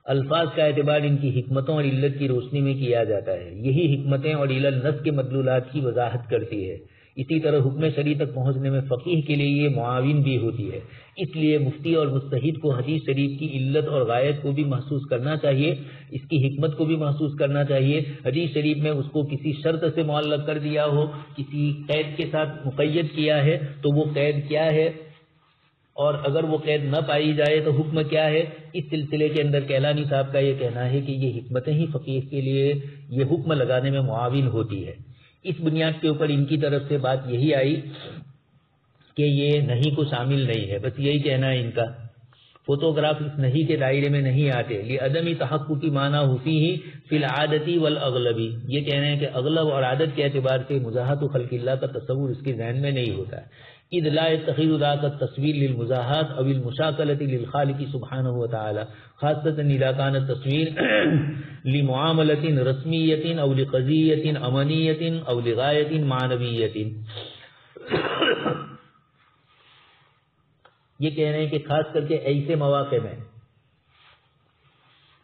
الفاظ کا اعتبار ان کی حکمتوں اور علت کی روشنی میں کیا جاتا ہے. یہی حکمتیں اور علت نص کے مدلولات کی وضاحت کرتی ہے. اسی طرح حکم شرعی تک پہنچنے میں فقیہ کے لیے یہ معاون بھی ہوتی ہے. اس لیے مفتی اور مجتہد کو حدیث شریف کی علت اور غایت کو بھی محسوس کرنا چاہیے، اس کی حکمت کو بھی محسوس کرنا چاہیے. حدیث شریف میں اس کو کسی شرط سے معلق کر دیا ہو، کسی قید کے ساتھ مقید کیا ہے تو وہ قید کیا ہے، اور اگر وہ قید نہ پائی جائے تو حکم کیا ہے. اس سلسلے کے اندر کیلانی صاحب کا یہ کہنا ہے کہ یہ حکمتیں ہی فقیہ کے لیے یہ حکم لگانے میں معاون ہوتی ہے. اس بنیاد کے اوپر ان کی طرف سے بات یہی آئی کہ یہ نہیں کو شامل نہیں ہے، بس یہی کہنا ہے ان کا. فوٹوگراف اس نہیں کے دائرے میں نہیں آتے. لعدم تحقق معنی فیہ فی العادتی والاغلبی، یہ کہہ رہے ہیں کہ اغلب اور عادت کے اعتبار سے مزاحت خلق اللہ کا تصور اس کے ذہن میں نہیں ہوتا ہے. اذ لا يتخذ ذاك التصویر للمزاحات او المشاکلة للخالق سبحانہ وتعالی، خاصۃ اذا كان التصویر لمعاملة رسمیۃ او لقضیۃ امنیۃ او لغایۃ معنویۃ. یہ کہہ رہے ہیں کہ خاص کر کے ایسے مواقع میں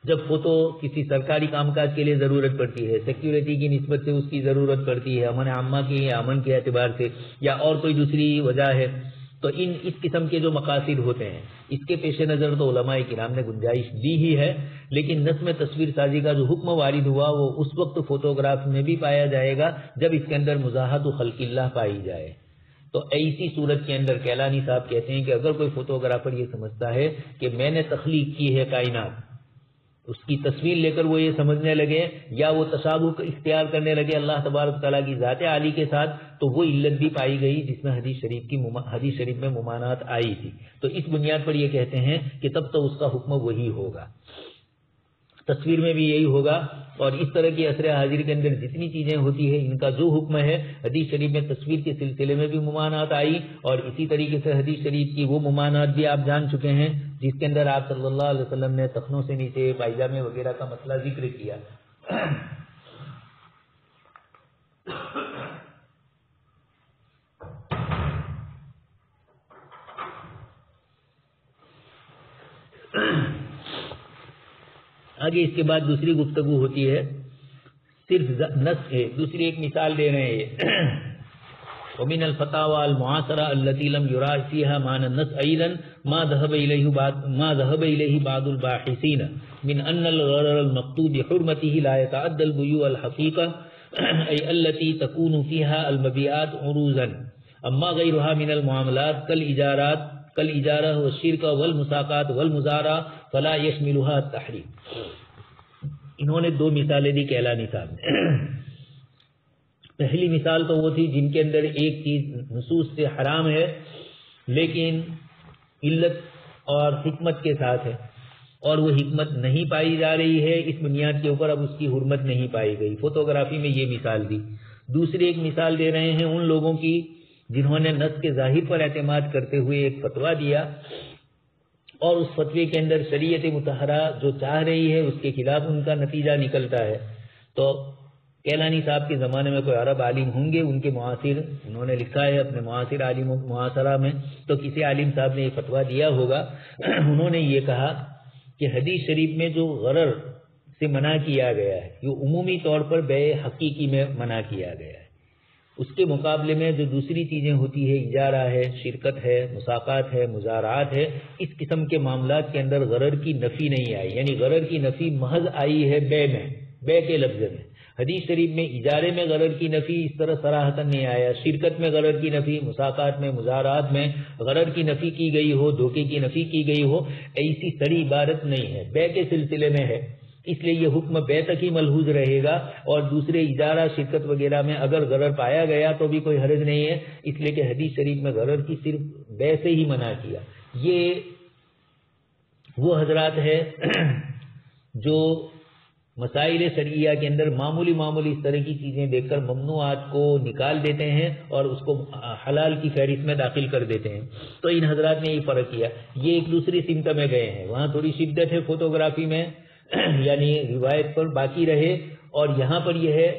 جب فوٹو کسی سرکاری کام کاج کے لیے ضرورت پڑتی ہے، سیکیورٹی کی نسبت سے اس کی ضرورت پڑتی ہے، امن عامہ کی یا امن کے اعتبار سے، یا اور کوئی دوسری وجہ ہے، تو اس قسم کے جو مقاصد ہوتے ہیں اس کے پیش نظر تو علماء کرام نے گنجائش دی ہی ہے. لیکن نظم تصویر سازی کا جو حکم وارد ہوا وہ اس وقت فوٹوگراف میں بھی پایا جائے گا جب اس کے اندر مزاحت خلق اللہ پائی جائے. تو ایسی صورت کے اندر کیلانی صاحب کہتے ہیں کہ اگر کوئی فوٹوگرافر یہ سمجھتا ہے کہ میں نے تخلیق کی ہے کائنات، اس کی تصویر لے کر وہ یہ سمجھنے لگے یا وہ تشابہ اختیار کرنے لگے اللہ تبارک تعالیٰ کی ذات عالی کے ساتھ، تو وہ علت بھی پائی گئی جس میں حدیث شریف میں ممانعت آئی تھی. تو اس بنیاد پر یہ کہتے ہیں کہ تب تو اس کا حکم وہی ہوگا، تصویر میں بھی یہی ہوگا. اور اس طرح کی عصر حاضر کے اندر جتنی چیزیں ہوتی ہیں ان کا جو حکم ہے، حدیث شریف میں تصویر کے سلسلے میں بھی ممانعت آئی، اور اسی طریقے سے حدیث شریف کی وہ ممانعت بھی آپ جان چکے ہیں جس کے اندر آپ صلی اللہ علیہ وسلم نے تخنوں سے نیچے پائجامے وغیرہ کا مسئلہ ذکر کیا. آگے اس کے بعد دوسری گفتگو ہوتی ہے صرف نص ہے. دوسری ایک مثال دے رہے ہیں، ومن الفتاوى المعاصرة التي لم يرى فيها معنى النص أيضا ما ذهب إليه بعض الباحثين من أن الغرر المقصود بحرمته لا يتعدى البيوع الحقيقة أي التي تكون فيها المبيعات عروضا، أما غيرها من المعاملات كالإجارة والشركة والمساقات والمزارع فلا يشملها التحريم. انہوں نے دو مثالیں دی کیلانی صاحب نے. پہلی مثال تو وہ تھی جن کے اندر ایک چیز نصوص سے حرام ہے لیکن علت اور حکمت کے ساتھ ہے، اور وہ حکمت نہیں پائی جا رہی ہے، اس بنیاد کے اوپر اب اس کی حرمت نہیں پائی گئی. فوٹوگرافی میں یہ مثال دی. دوسری ایک مثال دے رہے ہیں ان لوگوں کی جنہوں نے نص کے ظاہر پر اعتماد کرتے ہوئے ایک فتویٰ دیا اور اس فتوے کے اندر شریعت مطہرہ جو چاہ رہی ہے اس کے خلاف ان کا نتیجہ نکلتا ہے. تو کیلانی صاحب کے زمانے میں کوئی عرب عالم ہوں گے، ان کے معاصر، انہوں نے لکھا ہے اپنے معاصر عالم معاصرہ میں، تو کسی عالم صاحب نے یہ فتویٰ دیا ہوگا. انہوں نے یہ کہا کہ حدیث شریف میں جو غرر سے منع کیا گیا ہے یہ عمومی طور پر بیع حقیقی میں منع کیا گیا ہے، اس کے مقابلے میں جو دوسری چیزیں ہوتی ہے، اجارہ ہے، شرکت ہے، مساقات ہے، مزارعات ہے، اس قسم کے معاملات کے اندر غرر کی نفی نہیں آئی، یعنی غرر کی نفی محض آئی ہے بیع میں، بیع کے لفظ میں. حدیث شریف میں اجارے میں غرر کی نفی اس طرح صراحتاً نہیں آیا، شرکت میں غرر کی نفی، مساقات میں، مزارعات میں غرر کی نفی کی گئی ہو، دھوکے کی نفی کی گئی ہو، ایسی سڑی عبارت نہیں ہے، بیع کے سلسلے میں ہے. اس لیے یہ حکم بیع تک ہی ملحوظ رہے گا، اور دوسرے اجارہ، شرکت وغیرہ میں اگر غرر پایا گیا تو بھی کوئی حرج نہیں ہے، اس لیے کہ حدیث شریف میں غرر کی صرف بیع سے ہی منع کیا. یہ وہ حضرات ہے جو مسائل شرعیہ کے اندر معمولی اس طرح کی چیزیں دیکھ کر ممنوعات کو نکال دیتے ہیں اور اس کو حلال کی فہرست میں داخل کر دیتے ہیں. تو ان حضرات نے یہ فرق کیا، یہ ایک دوسری سمت میں گئے ہیں، وہاں تھوڑی شدت ہے فوٹوگرافی میں یعنی روایت پر باقی رہے، اور یہاں پر یہ ہے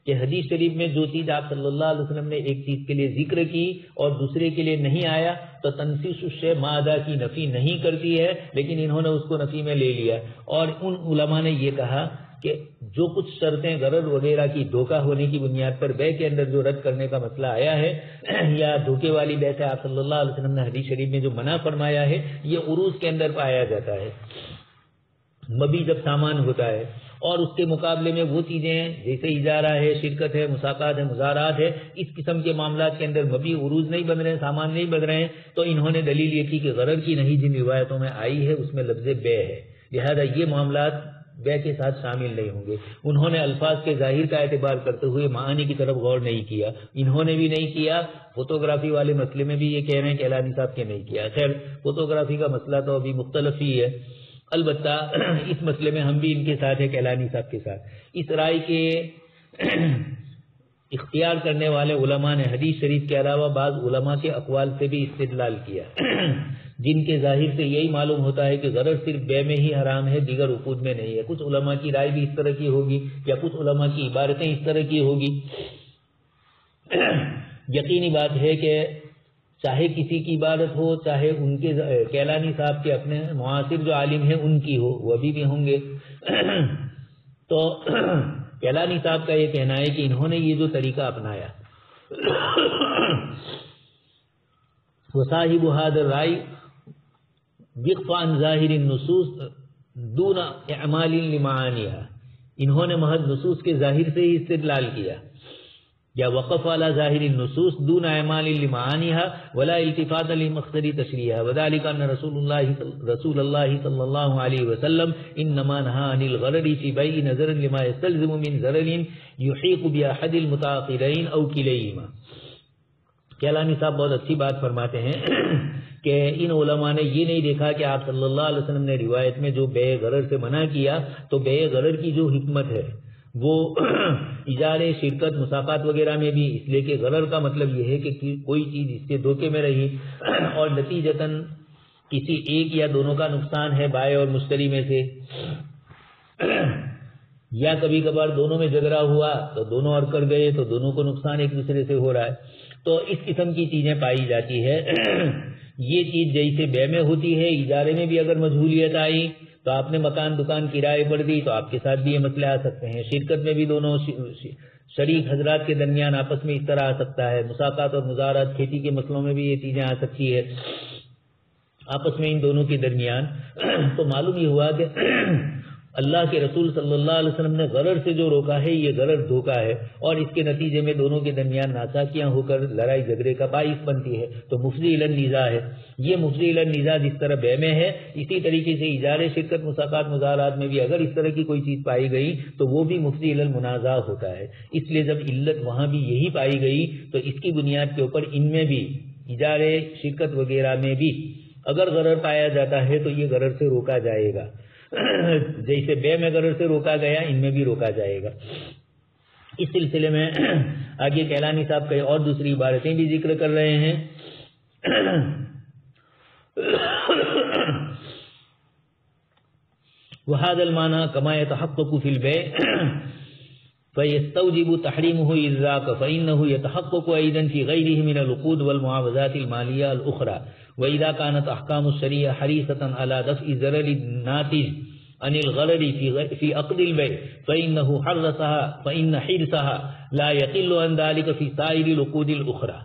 کہ حدیث شریف میں جو چیز آپ صلی اللہ علیہ وسلم نے ایک چیز کے لیے ذکر کی اور دوسرے کے لیے نہیں آیا تو تنسیس الشیء مادہ کی نفی نہیں کرتی ہے، لیکن انہوں نے اس کو نفی میں لے لیا. اور ان علماء نے یہ کہا کہ جو کچھ شرطیں غرض وغیرہ کی دھوکہ ہونے کی بنیاد پر بے کے اندر جو رد کرنے کا مسئلہ آیا ہے یا دھوکے والی بے سے آپ صلی اللہ علیہ وسلم نے حدیث شریف میں جو منع فرمایا ہے یہ عروض کے اندر پایا جاتا ہے. مبی جب سامان ہوتا ہے اور اس کے مقابلے میں وہ چیزیں جیسے اجارہ ہے، شرکت ہے، مساقات ہے، مزارات ہے، اس قسم کے معاملات کے اندر مبی عروض نہیں بن رہے ہیں، سامان نہیں بن رہے ہیں، تو انہوں نے دلیل یہ کی کہ غرر کی نہیں جن روایتوں میں آئی ہے اس میں لفظ بے ہے، لہذا یہ معاملات بے کے ساتھ شامل نہیں ہوں گے. انہوں نے الفاظ کے ظاہر کا اعتبار کرتے ہوئے معانی کی طرف غور نہیں کیا، انہوں نے بھی نہیں کیا. فوٹوگرافی والے مسئلے میں بھی یہ کہہ رہے ہیں کہ اعلانی صاحب کے نہیں کیا. خیر فوٹوگرافی کا مسئلہ تو ابھی مختلف ہی ہے، البتہ اس مسئلے میں ہم بھی ان کے ساتھ ہیں کیلانی صاحب کے ساتھ. اس رائے کے اختیار کرنے والے علماء نے حدیث شریف کے علاوہ بعض علماء کے اقوال سے بھی استدلال کیا جن کے ظاہر سے یہی معلوم ہوتا ہے کہ غرض صرف بے میں ہی حرام ہے، دیگر عقود میں نہیں ہے. کچھ علماء کی رائے بھی اس طرح کی ہوگی یا کچھ علماء کی عبارتیں اس طرح کی ہوگی. یقینی بات ہے کہ چاہے کسی کی عبادت ہو، چاہے ان کے کیلانی صاحب کے اپنے معاصر جو عالم ہیں ان کی ہو، وہ بھی ہوں گے. تو کیلانی صاحب کا یہ کہنا ہے کہ انہوں نے یہ جو طریقہ اپنایا وصاحب هذا الرأي وقف عن ظاہر النصوص دون اعمال لمعانیها، انہوں نے محض نصوص کے ظاہر سے ہی استدلال کیا، یا وقف على ظاہر النصوص دون اعمال لمعانیها ولا التفات لمقصد تشریحها، وذلك ان رسول الله صلی اللہ علیہ وسلم انما نهى عن الغرر في بيع نظر لما يستلزم من ضرر يحيق باحد المتعاقدين او كليهما. کیلانی صاحب بہت اچھی بات فرماتے ہیں کہ ان علماء نے یہ نہیں دیکھا کہ آپ صلی اللہ علیہ وسلم نے روایت میں جو بے غرر سے منع کیا تو بے غرر کی جو حکمت ہے وہ اجارے، شرکت، مساقات وغیرہ میں بھی، اس لیے کہ غرر کا مطلب یہ ہے کہ کوئی چیز اس کے دھوکے میں رہی اور نتیجتاً کسی ایک یا دونوں کا نقصان ہے بائع اور مشتری میں سے، یا کبھی کبھار دونوں میں جھگڑا ہوا تو دونوں اور کر گئے تو دونوں کو نقصان ایک دوسرے سے ہو رہا ہے. تو اس قسم کی چیزیں پائی جاتی ہے. یہ چیز جیسے بے میں ہوتی ہے، اجارے میں بھی اگر مجہولیت آئی تو آپ نے مکان دکان کرائے پر دی تو آپ کے ساتھ بھی یہ مسئلے آ سکتے ہیں. شرکت میں بھی دونوں شریک حضرات کے درمیان آپس میں اس طرح آ سکتا ہے. مساقات اور مزارات، کھیتی کے مسئلوں میں بھی یہ چیزیں آ سکتی ہے آپس میں ان دونوں کے درمیان. تو معلوم یہ ہوا کہ اللہ کے رسول صلی اللہ علیہ وسلم نے غرر سے جو روکا ہے یہ غرر دھوکا ہے اور اس کے نتیجے میں دونوں کے درمیان ناچاکیاں ہو کر لڑائی جھگڑے کا باعث بنتی ہے. تو مفضی الی النزاع ہے. یہ مفضی الی النزاع جس طرح بے میں ہے، اسی طریقے سے اجارے، شرکت، مساقات، مزارات میں بھی اگر اس طرح کی کوئی چیز پائی گئی تو وہ بھی مفضی الی المنازع ہوتا ہے. اس لیے جب علت وہاں بھی یہی پائی گئی تو اس کی بنیاد کے اوپر ان میں بھی، اجارے، شرکت وغیرہ میں بھی اگر غرر پایا جاتا ہے تو یہ غرر سے روکا جائے گا. جیسے بے میں غرر سے روکا گیا ان میں بھی روکا جائے گا. اس سلسلے میں آگے کیلانی صاحب کئی اور دوسری عبارتیں بھی ذکر کر رہے ہیں. وهذا المعنى كما يتحقق في البيع فيستوجب تحريمه إذاك فإنه يتحقق أيضا في غيره من العقود والمعاوضات المالية الأخرى. وإذا كانت أحكام الشريعة حريصة على دفع ضرر الناتج عن الغرر في عقد البيع فإن حرصها لا يقل عن ذلك في سائر العقود الأخرى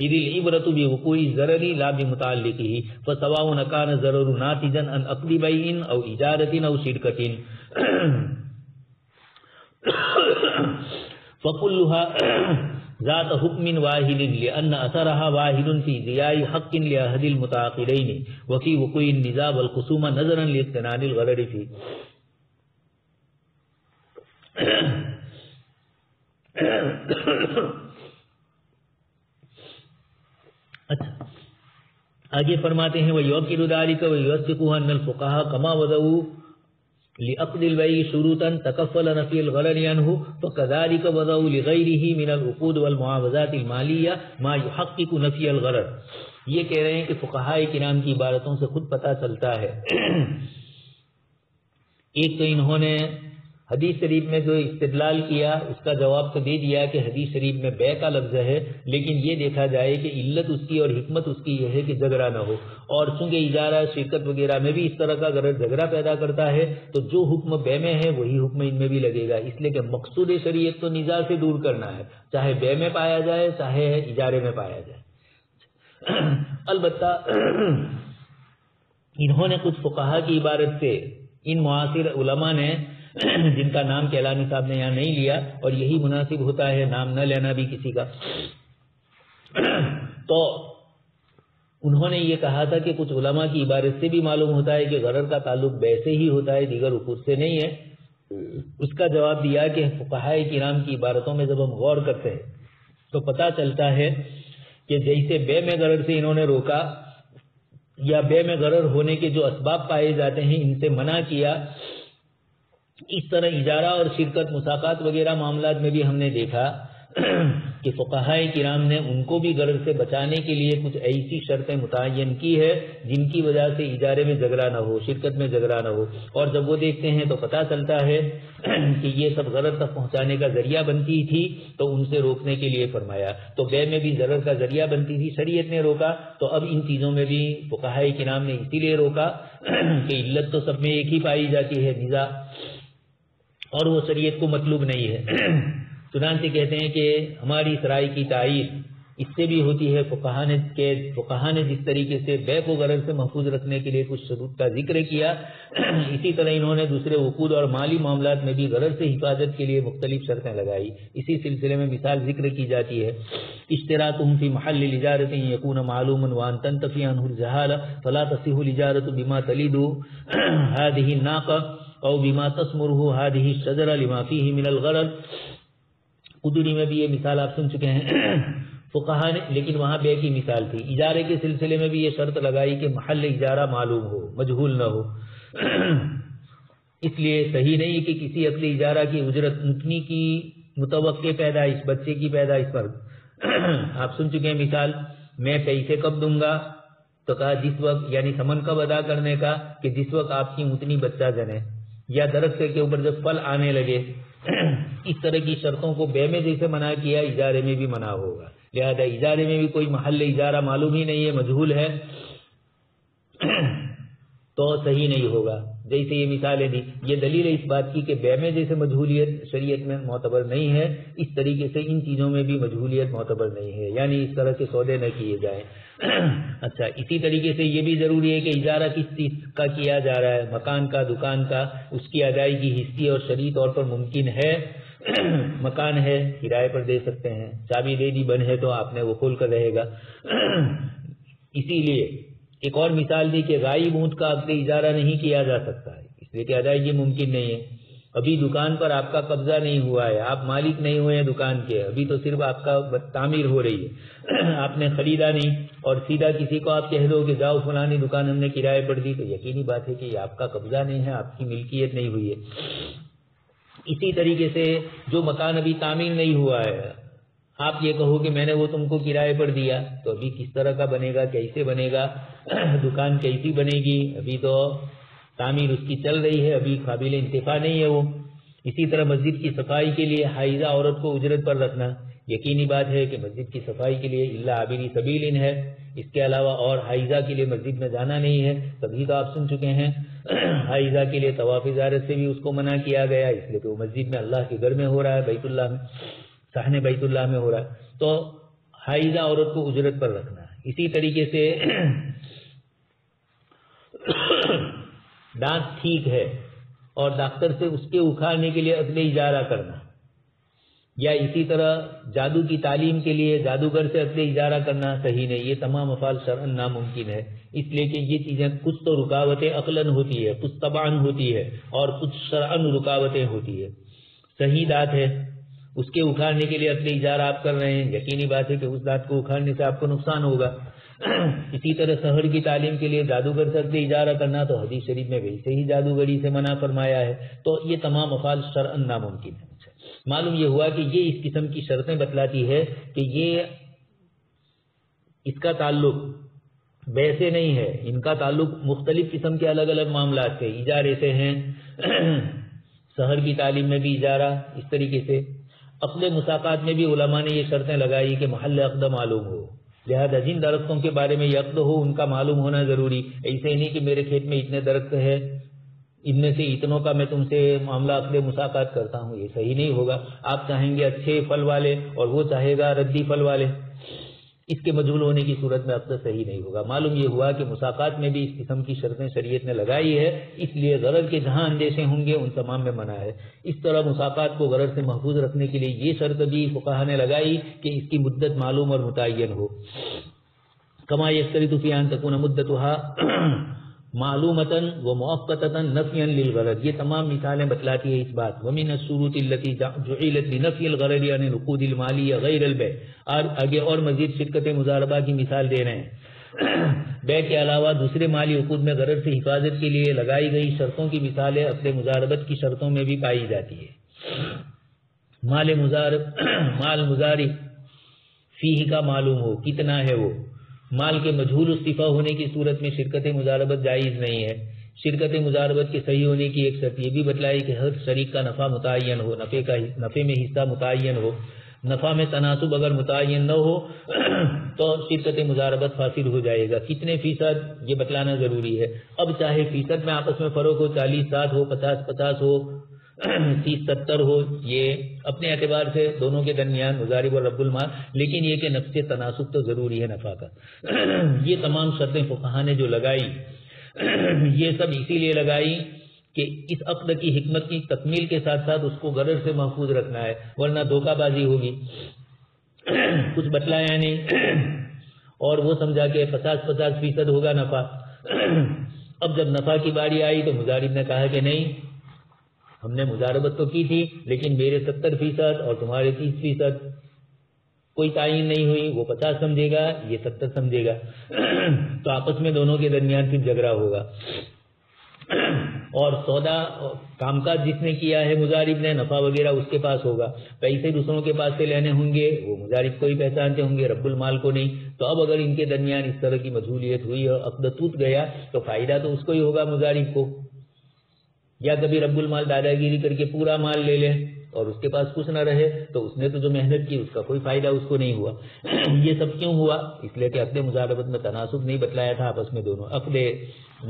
إذ العبرة بوقوع الضرر لا بمتعلقه فسواء كان الضرر ناتجا عن عقد بيع أو إجارة أو شركة فكلها ذات حکم واحد لأن اثرها واحد في ضياع حق لأحد المتعاقدين وفي وقوع النزاع والخصومة نظرا لاقتنان الغرر فيه. اچھا آگے فرماتے ہیں وَيُؤَكِّدُ ذَلِكَ وَيُوَثِّقُهُ أَنَّ الْفُقَهَاءَ كَمَا وَضَعُوا لعقد البيع شروطا تكفل نفي الغرر عنه فكذلك وضعوا لغيره من العقود والمعاوضات المالية ما يحقق نفي الغرر. یہ کہہ رہے ہیں کہ فقہائے کرام کی عبارتوں سے خود پتہ چلتا ہے. ایک تو انہوں نے حدیث شریف میں جو استدلال کیا اس کا جواب تو دے دیا کہ حدیث شریف میں بے کا لفظ ہے، لیکن یہ دیکھا جائے کہ علت اس کی اور حکمت اس کی یہ ہے کہ جھگڑا نہ ہو، اور چونکہ اجارہ شرکت وغیرہ میں بھی اس طرح کا اگر جھگڑا پیدا کرتا ہے تو جو حکم بے میں ہے وہی حکم ان میں بھی لگے گا، اس لیے کہ مقصود شریعت تو نزاع سے دور کرنا ہے، چاہے بے میں پایا جائے چاہے اجارے میں پایا جائے۔ البتہ انہوں نے کچھ فقہا کی عبارت سے ان معاصر علماء نے جن کا نام کیلانی صاحب نے یہاں نہیں لیا، اور یہی مناسب ہوتا ہے نام نہ لینا بھی کسی کا، تو انہوں نے یہ کہا تھا کہ کچھ علماء کی عبارت سے بھی معلوم ہوتا ہے کہ غرر کا تعلق بے سے ہی ہوتا ہے، دیگر عقود سے نہیں ہے۔ اس کا جواب دیا کہ فقہائے کرام کی عبارتوں میں جب ہم غور کرتے ہیں تو پتہ چلتا ہے کہ جیسے بے میں غرر سے انہوں نے روکا یا بے میں غرر ہونے کے جو اسباب پائے جاتے ہیں ان سے منع کیا، اس طرح اجارہ اور شرکت مساقات وغیرہ معاملات میں بھی ہم نے دیکھا کہ فقہائے کرام نے ان کو بھی غرر سے بچانے کے لیے کچھ ایسی شرطیں متعین کی ہے جن کی وجہ سے اجارے میں جھگڑا نہ ہو، شرکت میں جھگڑا نہ ہو، اور جب وہ دیکھتے ہیں تو پتہ چلتا ہے کہ یہ سب غرر تک پہنچانے کا ذریعہ بنتی تھی تو ان سے روکنے کے لیے فرمایا۔ تو بے میں بھی غرر کا ذریعہ بنتی تھی، شریعت نے روکا، تو اب ان چیزوں میں بھی فقہائے کرام نے اسی لیے روکا کہ علت تو سب میں ایک ہی پائی جاتی ہے، نزاع، اور وہ شریعت کو مطلوب نہیں ہے۔ چنانچہ کہتے ہیں کہ ہماری اس رائے کی تائید اس سے بھی ہوتی ہے فقہا نے جس طریقے سے بے کو غرض سے محفوظ رکھنے کے لیے کچھ شروط کا ذکر کیا، اسی طرح انہوں نے دوسرے عقود اور مالی معاملات میں بھی غرض سے حفاظت کے لیے مختلف شرطیں لگائی۔ اسی سلسلے میں مثال ذکر کی جاتی ہے، اشتراطهم فی محل الاجارۃ یکون معلوما وان تنتفی عنہ الجہالہ فلا تصح الاجارۃ بما تلد هذه الناقہ او بما تثمره هذه الشجرہ لما فیہ من الغرض۔ قدری میں بھی یہ مثال آپ سن چکے ہیں فقہا نے، لیکن وہاں بے کی مثال تھی۔ اجارے کے سلسلے میں بھی یہ شرط لگائی کہ محل اجارہ معلوم ہو، مجہول نہ ہو، اس لیے صحیح نہیں کہ کسی عقد اجارہ کی اجرت مکنی کی متوقع پیدائش، بچے کی پیدائش پر آپ سن چکے ہیں مثال، میں پیسے کب دوں گا، تو کہا جس وقت، یعنی ثمن کب ادا کرنے کا کہ جس وقت آپ کی متنی بچہ جنے، یا درخت کے اوپر جب پھل آنے لگے۔ اس طرح کی شرطوں کو بے میں جیسے منع کیا اجارے میں بھی منع ہوگا، لہذا اجارے میں بھی کوئی محل اجارہ معلوم ہی نہیں ہے، مجہول ہے، تو صحیح نہیں ہوگا۔ جیسے یہ مثالیں دی، یہ دلیل ہے اس بات کی کہ بے میں جیسے مجہولیت شریعت میں معتبر نہیں ہے، اس طریقے سے ان چیزوں میں بھی مجہولیت معتبر نہیں ہے، یعنی اس طرح کے سودے نہ کیے جائیں۔ اچھا، اسی طریقے سے یہ بھی ضروری ہے کہ اجارہ کس چیز کا کیا جا رہا ہے، مکان کا، دکان کا، اس کی ادائیگی حصی اور شرعی طور پر ممکن ہے۔ مکان ہے کرائے پر دے سکتے ہیں، چابی دے دی بند ہے تو آپ نے وہ کھول کر رہے گا۔ اسی لیے ایک اور مثال دی کہ غائب اونٹ کا عقد اجارہ نہیں کیا جا سکتا ہے، اس لیے کہ ادائیگی ممکن نہیں ہے۔ ابھی دکان پر آپ کا قبضہ نہیں ہوا ہے، آپ مالک نہیں ہوئے ہیں دکان کے، ابھی تو صرف آپ کا تعمیر ہو رہی ہے، آپ نے خریدا نہیں، اور سیدھا کسی کو آپ کہہ دو کہ جاؤ فلانی دکان ہم نے کرائے پر دی، تو یقینی بات ہے کہ یہ آپ کا قبضہ نہیں ہے، آپ کی ملکیت نہیں ہوئی ہے۔ اسی طریقے سے جو مکان ابھی تعمیر نہیں ہوا ہے، آپ یہ کہو کہ میں نے وہ تم کو کرائے پر دیا، تو ابھی کس طرح کا بنے گا، کیسے بنے گا، دکان کیسی بنے گی، ابھی تو تعمیر اس کی چل رہی ہے، ابھی قابل انتفاع نہیں ہے وہ۔ اسی طرح مسجد کی صفائی کے لیے حائضہ عورت کو اجرت پر رکھنا، یقینی بات ہے کہ مسجد کی صفائی کے لیے الا عابری سبیل ہے، اس کے علاوہ اور حائضہ کے لیے مسجد میں جانا نہیں ہے۔ تبھی تو آپ سن چکے ہیں حائضہ کے لیے طواف زیارت سے بھی اس کو منع کیا گیا، اس لیے کہ وہ مسجد میں اللہ کے گھر میں ہو رہا ہے، بیت اللہ میں، صحن بیت اللہ میں ہو رہا ہے، تو حائضہ عورت کو اجرت پر رکھنا۔ اسی طریقے سے دانت ٹھیک ہے اور ڈاکٹر سے اس کے اکھاڑنے کے لیے عقد اجارہ کرنا، یا اسی طرح جادو کی تعلیم کے لیے جادوگر سے عقد اجارہ کرنا صحیح نہیں، یہ تمام افعال شرعاً ناممکن ہے، اس لیے کہ یہ چیزیں کچھ تو رکاوٹیں عقلاً ہوتی ہے، کچھ طبعاً ہوتی ہے، اور کچھ شرعاً رکاوٹیں ہوتی ہے۔ صحیح دانت ہے، اس کے اکھاڑنے کے لیے عقد اجارہ آپ کر رہے ہیں، یقینی بات ہے کہ اس دانت کو اکھاڑنے سے آپ کو نقصان ہوگا۔ اسی طرح سحر کی تعلیم کے لیے جادوگر سے عقد اجارہ کرنا تو حدیث شریف میں ویسے ہی جادوگری سے منع فرمایا ہے، تو یہ تمام افعال شرعاً ناممکن ہے۔ معلوم یہ ہوا کہ یہ اس قسم کی شرطیں بتلاتی ہے کہ یہ اس کا تعلق بے سے نہیں ہے، ان کا تعلق مختلف قسم کے الگ الگ معاملات سے، اجارے سے ہیں، سحر کی تعلیم میں بھی اجارہ اس طریقے سے. عقد مساقات میں بھی علماء نے یہ شرطیں لگائی کہ محل عقد معلوم ہو، لہذا جن درختوں کے بارے میں یہ عقد ہو ان کا معلوم ہونا ضروری. ایسے نہیں کہ میرے کھیت میں اتنے درخت ہے، ان میں سے اتنوں کا میں تم سے معاملہ عقد مساقات کرتا ہوں، یہ صحیح نہیں ہوگا. آپ چاہیں گے اچھے پھل والے اور وہ چاہے گا ردی پھل والے، اس کے مجہول ہونے کی صورت میں عقد صحیح نہیں ہوگا. معلوم یہ ہوا کہ مساقات میں بھی اس قسم کی شرطیں شریعت نے لگائی ہے، اس لیے غرض کے جہاں اندیشے ہوں گے ان تمام میں منع ہے. اس طرح مساقات کو غرض سے محفوظ رکھنے کے لیے یہ شرط بھی فقہا نے لگائی کہ اس کی مدت معلوم اور متعین ہو. کما یشترط فی ان تکون مدتها معلومتاً و مؤقتاً نفیاً للغرض. یہ تمام مثالیں بتلاتی ہے اس بات. ومن الشروط التي جعلت لنفي الغرض عن العقود المالية غير البيع. آگے اور مزید شرکت مضاربہ کی مثال دے رہے ہیں. بیع کے علاوہ دوسرے مالی عقود میں غرض سے حفاظت کے لیے لگائی گئی شرطوں کی مثالیں اپنے مضاربت کی شرطوں میں بھی پائی جاتی ہے. مال مضارب فیہ کا معلوم ہو کتنا ہے وہ. مال کے مجہول استفا ہونے کی صورت میں شرکت مضاربت جائز نہیں ہے. شرکت مضاربت کے صحیح ہونے کی ایک شرط یہ بھی بتلائی کہ ہر شریک کا نفع متعین ہو، نفع میں حصہ متعین ہو. نفع میں تناسب اگر متعین نہ ہو تو شرکت مضاربت فاسد ہو جائے گا. کتنے فیصد یہ بتلانا ضروری ہے. اب چاہے فیصد میں آپس میں فرق ہو، 40-60 ہو، 50-50 ہو، 30-70 ہو، یہ اپنے اعتبار سے دونوں کے درمیان مضارب اور رب المال، لیکن یہ کہ نفس تناسب تو ضروری ہے نفع کا. یہ تمام شرطیں فقہا نے جو لگائی یہ سب اسی لیے لگائی کہ اس عقد کی حکمت کی تکمیل کے ساتھ ساتھ اس کو غرض سے محفوظ رکھنا ہے، ورنہ دھوکہ بازی ہوگی. کچھ بتلایا نہیں اور وہ سمجھا کہ 50-50% ہوگا نفع. اب جب نفع کی باری آئی تو مضارب نے کہا کہ نہیں، ہم نے مضاربت تو کی تھی لیکن میرے 70% اور تمہارے 30%، کوئی تعین نہیں ہوئی. وہ 50 سمجھے گا، یہ 70 سمجھے گا، تو آپس میں دونوں کے درمیان پھر جھگڑا ہوگا. اور سودا کام کاج جس نے کیا ہے مضارب نے، نفع وغیرہ اس کے پاس ہوگا. پیسے دوسروں کے پاس سے لینے ہوں گے، وہ مضارب کو ہی پہچانتے ہوں گے، رب المال کو نہیں. تو اب اگر ان کے درمیان اس طرح کی مجہولیت ہوئی اور عقد ٹوٹ گیا تو فائدہ تو اس کو ہی ہوگا مضارب کو. یا کبھی رب المال دادا گیری کر کے پورا مال لے لے اور اس کے پاس کچھ نہ رہے تو اس نے تو جو محنت کی اس کا کوئی فائدہ اس کو نہیں ہوا. یہ سب کیوں ہوا؟ اس لیے کہ عقد مضاربت میں تناسب نہیں بتلایا تھا آپس میں دونوں. عقد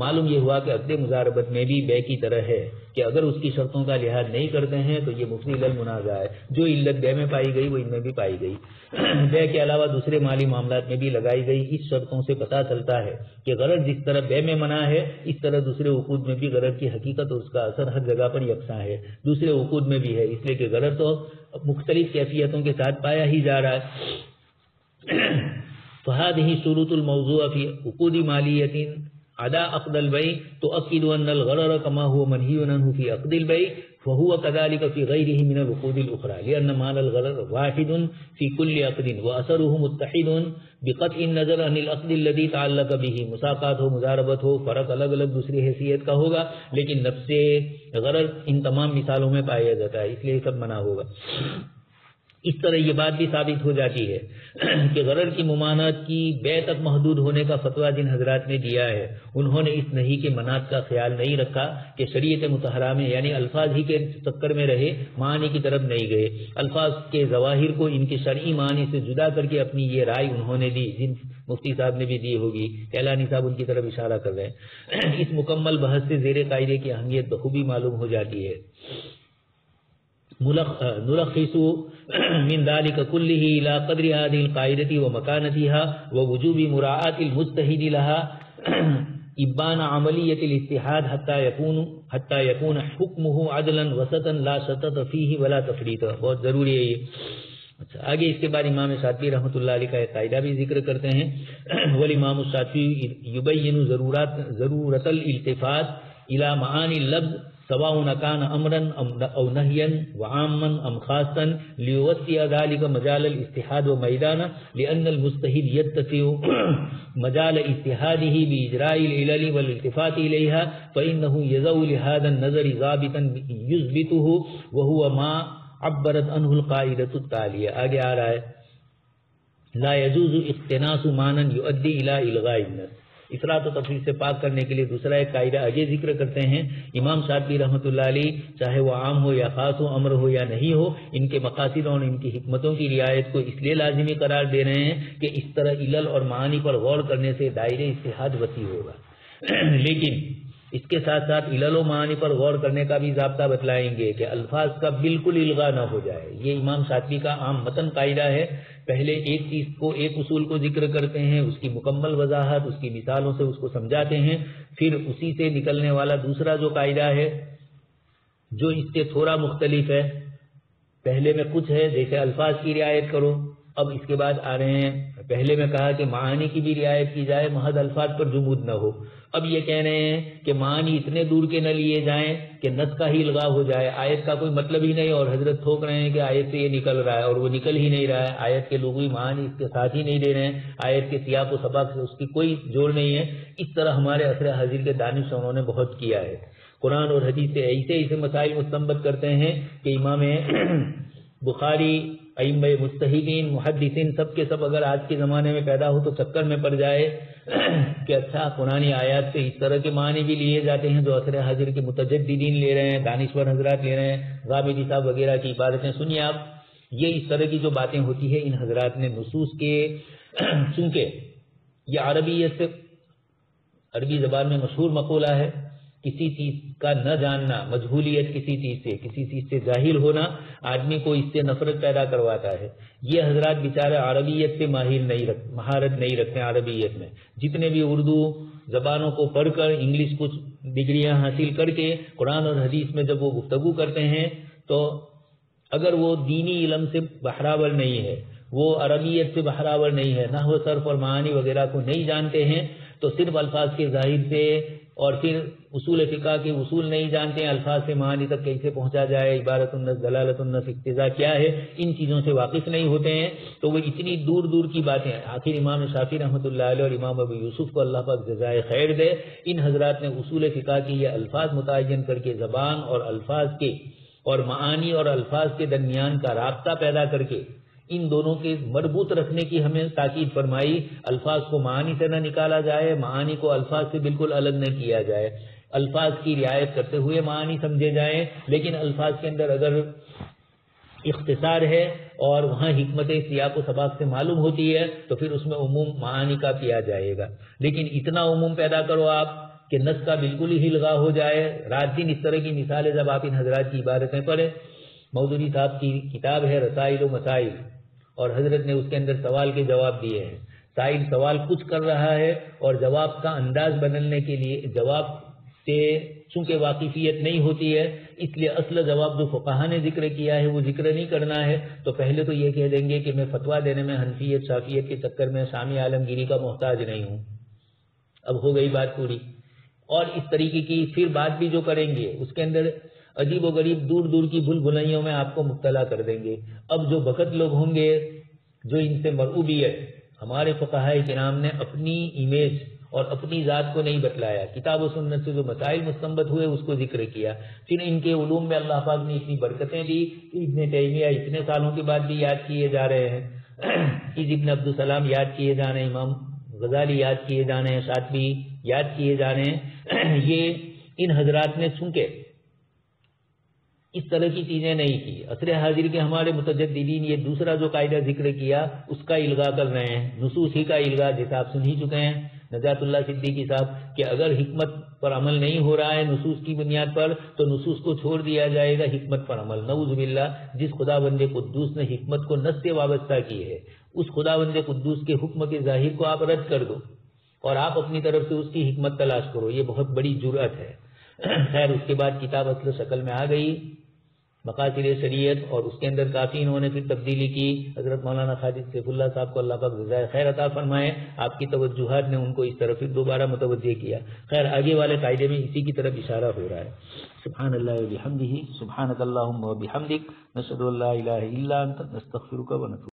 معلوم یہ ہوا کہ عقد مضاربت میں بھی بے کی طرح ہے کہ اگر اس کی شرطوں کا لحاظ نہیں کرتے ہیں تو یہ مفضی للمنازع ہے. جو علت بے میں پائی گئی وہ ان میں بھی پائی گئی. بے کے علاوہ دوسرے مالی معاملات میں بھی لگائی گئی اس شرطوں سے پتہ چلتا ہے کہ غرض جس طرح بے میں منع ہے اس طرح دوسرے عقود میں بھی غرض کی حقیقت اور اس کا اثر ہر جگہ پر یکساں ہے. دوسرے عقود میں بھی ہے، اس لیے کہ غرض تو مختلف کیفیتوں کے ساتھ پایا ہی جا رہا ہے. فهذه شروط الموضوع في عقود مالية عدا عقد البيع تؤكد أن الغرر كما هو منهي عنه في عقد البيع فهو كذلك في غيره من العقود الأخرى لأن معنى الغرر واحد في كل عقد وأثره متحد بقطع النظر عن العقد الذي تعلق به. مساقات ہو، مضاربت ہو، فرق الگ الگ دوسری حیثیت کا ہوگا لیکن نفس غرر ان تمام مثالوں میں پایا جاتا ہے، اس لیے سب منع ہوگا. اس طرح یہ بات بھی ثابت ہو جاتی ہے کہ غرر کی ممانعت کی بے تک محدود ہونے کا فتویٰ جن حضرات نے دیا ہے انہوں نے اس نہیں کے منات کا خیال نہیں رکھا کہ شریعت مطہرہ میں یعنی الفاظ ہی کے چکر میں رہے، معنی کی طرف نہیں گئے. الفاظ کے ظواہر کو ان کے شرعی معنی سے جدا کر کے اپنی یہ رائے انہوں نے دی، جن مفتی صاحب نے بھی دی ہوگی، اعلانی صاحب ان کی طرف اشارہ کر رہے ہیں. اس مکمل بحث سے زیر قاعدے کی اہمیت بخوبی معلوم ہو جاتی ہے. نلخص من ذلك كله الى قدر هذه القاعده ومكانتها ووجوب مراعاه المجتهد لها ابان عمليه الاجتهاد حتى يكون حكمه عدلا وسطا لا شطط فيه ولا تفريط. بہت ضروری ہے یہ. اچھا، آگے اس کے بعد امام شاطبی رحمۃ اللہ علیہ کا ایک قاعدہ بھی ذکر کرتے ہیں. والامام الشاطبی یبین ضرورت الالتفات الى معانی اللفظ سواء كان امرا او نهيا وعاما ام خاصا ليوسع ذلك مجال الاجتهاد وميدانه لان المجتهد يتسع مجال اجتهاده باجراء العلل والالتفات اليها فانه يزول لهذا النظر ضابطا يثبته وهو ما عبرت عنه القاعده التاليه. آگے آ رہا ہے لا يجوز اقتناص معنى يؤدي الى الغاء النص. افراط و تفریط سے پاک کرنے کے لیے دوسرا ایک قاعدہ آگے ذکر کرتے ہیں. امام شاطبی رحمۃ اللہ علیہ چاہے وہ عام ہو یا خاص ہو، امر ہو یا نہیں ہو، ان کے مقاصد اور ان کی حکمتوں کی رعایت کو اس لیے لازمی قرار دے رہے ہیں کہ اس طرح علل اور معانی پر غور کرنے سے دائرہ اجتہاد وسیع ہوگا. لیکن اس کے ساتھ ساتھ علل و معانی پر غور کرنے کا بھی ضابطہ بتلائیں گے کہ الفاظ کا بالکل الغاء نہ ہو جائے. یہ امام شاطبی کا عام متن قاعدہ ہے. پہلے ایک چیز کو، ایک اصول کو ذکر کرتے ہیں، اس کی مکمل وضاحت، اس کی مثالوں سے اس کو سمجھاتے ہیں، پھر اسی سے نکلنے والا دوسرا جو قاعدہ ہے جو اس سے تھوڑا مختلف ہے. پہلے میں کچھ ہے جیسے الفاظ کی رعایت کرو، اب اس کے بعد آ رہے ہیں پہلے میں کہا کہ معانی کی بھی رعایت کی جائے، محض الفاظ پر جمود نہ ہو. اب یہ کہہ رہے ہیں کہ معانی اتنے دور کے نہ لیے جائیں کہ نص کا ہی الغاء ہو جائے، آیت کا کوئی مطلب ہی نہیں، اور حضرت تھوک رہے ہیں کہ آیت سے یہ نکل رہا ہے اور وہ نکل ہی نہیں رہا ہے. آیت کے لغوی معانی اس کے ساتھ ہی نہیں دے رہے ہیں، آیت کے سیاق و سباق سے اس کی کوئی جوڑ نہیں ہے. اس طرح ہمارے عصر حاضر کے دانشوروں نے بہت کیا ہے. قرآن اور حدیث سے ایسے مسائل مستنبط کرتے ہیں کہ امام بخاری، ائمہ مجتہدین، محدثین سب کے سب اگر آج کے زمانے میں پیدا ہو تو چکر میں پڑ جائے کہ اچھا قرآن آیات سے اس طرح کے معنی بھی لیے جاتے ہیں جو عصر حاضر کے متجددین لے رہے ہیں، دانشور حضرات لے رہے ہیں، غامدی صاحب وغیرہ کی عبارتیں سنیے آپ. یہ اس طرح کی جو باتیں ہوتی ہے ان حضرات نے نصوص کے، چونکہ یہ عربیت سے، عربی زبان میں مشہور مقولہ ہے کسی چیز کا نہ جاننا، مجہولیت کسی چیز سے جاہل ہونا آدمی کو اس سے نفرت پیدا کرواتا ہے. یہ حضرات بیچارے عربیت سے مہارت نہیں رکھتے. عربیت میں جتنے بھی اردو زبانوں کو پڑھ کر انگلش کچھ ڈگریاں حاصل کر کے قرآن اور حدیث میں جب وہ گفتگو کرتے ہیں تو اگر وہ دینی علم سے بہراور نہیں ہے، وہ عربیت سے بہراور نہیں ہے، نحو صرف اور معانی وغیرہ کو نہیں جانتے ہیں، تو صرف الفاظ کے ظاہر سے اور پھر اصول فقہ کے اصول نہیں جانتے ہیں، الفاظ سے معانی تک کیسے پہنچا جائے، عبارت النص، دلالت النص، اقتضاء کیا ہے، ان چیزوں سے واقف نہیں ہوتے ہیں. تو وہ اتنی دور دور کی باتیں ہیں. آخر امام شافعی رحمۃ اللہ علیہ اور امام ابو یوسف کو اللہ پاک جزائے خیر دے، ان حضرات نے اصول فقہ کی یہ الفاظ متعین کر کے زبان اور الفاظ کے اور معانی اور الفاظ کے درمیان کا رابطہ پیدا کر کے ان دونوں کے مربوط رکھنے کی ہمیں تاکید فرمائی. الفاظ کو معانی سے نہ نکالا جائے، معانی کو الفاظ سے بالکل الگ نہ کیا جائے، الفاظ کی رعایت کرتے ہوئے معانی سمجھے جائیں، لیکن الفاظ کے اندر اگر اختصار ہے اور وہاں حکمت سیاق و سباق سے معلوم ہوتی ہے تو پھر اس میں عموم معانی کا کیا جائے گا. لیکن اتنا عموم پیدا کرو آپ کہ نص کا بالکل ہی الغاء ہو جائے. رات دن اس طرح کی مثالیں جب آپ ان حضرات کی عبارتیں پڑھیں، مودودی صاحب کی کتاب ہے رسائل و مسائل، اور حضرت نے اس کے اندر سوال کے جواب دیے ہیں. سائل سوال کچھ کر رہا ہے اور جواب کا انداز بدلنے کے لیے، جواب سے چونکہ واقفیت نہیں ہوتی ہے اس لیے اصل جواب جو فقہا نے ذکر کیا ہے وہ ذکر نہیں کرنا ہے. تو پہلے تو یہ کہہ دیں گے کہ میں فتویٰ دینے میں حنفیت شافعیت کے چکر میں شامی عالمگیری کا محتاج نہیں ہوں. اب ہو گئی بات پوری. اور اس طریقے کی پھر بات بھی جو کریں گے اس کے اندر عجیب و غریب دور دور کی بھول بھلائیوں میں آپ کو مبتلا کر دیں گے. اب جو بخت لوگ ہوں گے جو ان سے مرعوبیت، ہمارے فقہاء کرام نے اپنی امیج اور اپنی ذات کو نہیں بتلایا، کتاب و سنت سے جو مسائل مستنبط ہوئے اس کو ذکر کیا. پھر ان کے علوم میں اللہ پاک نے اتنی برکتیں دی کہ ابن تیمیہ اتنے سالوں کے بعد بھی یاد کیے جا رہے ہیں، ابن عبدالسلام یاد کیے جا رہے ہیں، امام غزالی یاد کیے جا رہے ہیں، شاطبی یاد کیے جا رہے ہیں. یہ ان حضرات نے چونکہ اس طرح کی چیزیں نہیں کی. عصر حاضر کے ہمارے متجددین یہ دوسرا جو قاعدہ ذکر کیا اس کا الغاء کر رہے ہیں، نصوص ہی کا الغاء، جیسا آپ سن ہی چکے ہیں نجات اللہ صدیقی صاحب کہ اگر حکمت پر عمل نہیں ہو رہا ہے نصوص کی بنیاد پر تو نصوص کو چھوڑ دیا جائے گا، حکمت پر عمل. نعوذ باللہ. جس خدا بند قدوس نے حکمت کو نص سے وابستہ کی ہے اس خدا بند قدوس کے حکم کے ظاہر کو آپ رد کر دو اور آپ اپنی طرف سے اس کی حکمت تلاش کرو. یہ بہت بڑی جرأت ہے. خیر اس کے بعد کتاب اصل شکل میں آ گئی، مقاصد شریعت، اور اس کے اندر کافی انہوں نے پھر تبدیلی کی. حضرت مولانا خالد سیف اللہ صاحب کو اللہ پاک جزائے خیر عطا فرمائے، آپ کی توجہات نے ان کو اس طرف پھر دوبارہ متوجہ کیا. خیر آگے والے قاعدے میں اسی کی طرف اشارہ ہو رہا ہے. سبحان اللہ و بحمدہ، سبحانک اللہم و بحمدک، نشہد ان لا الہ الا انت، نستغفرک و نتوب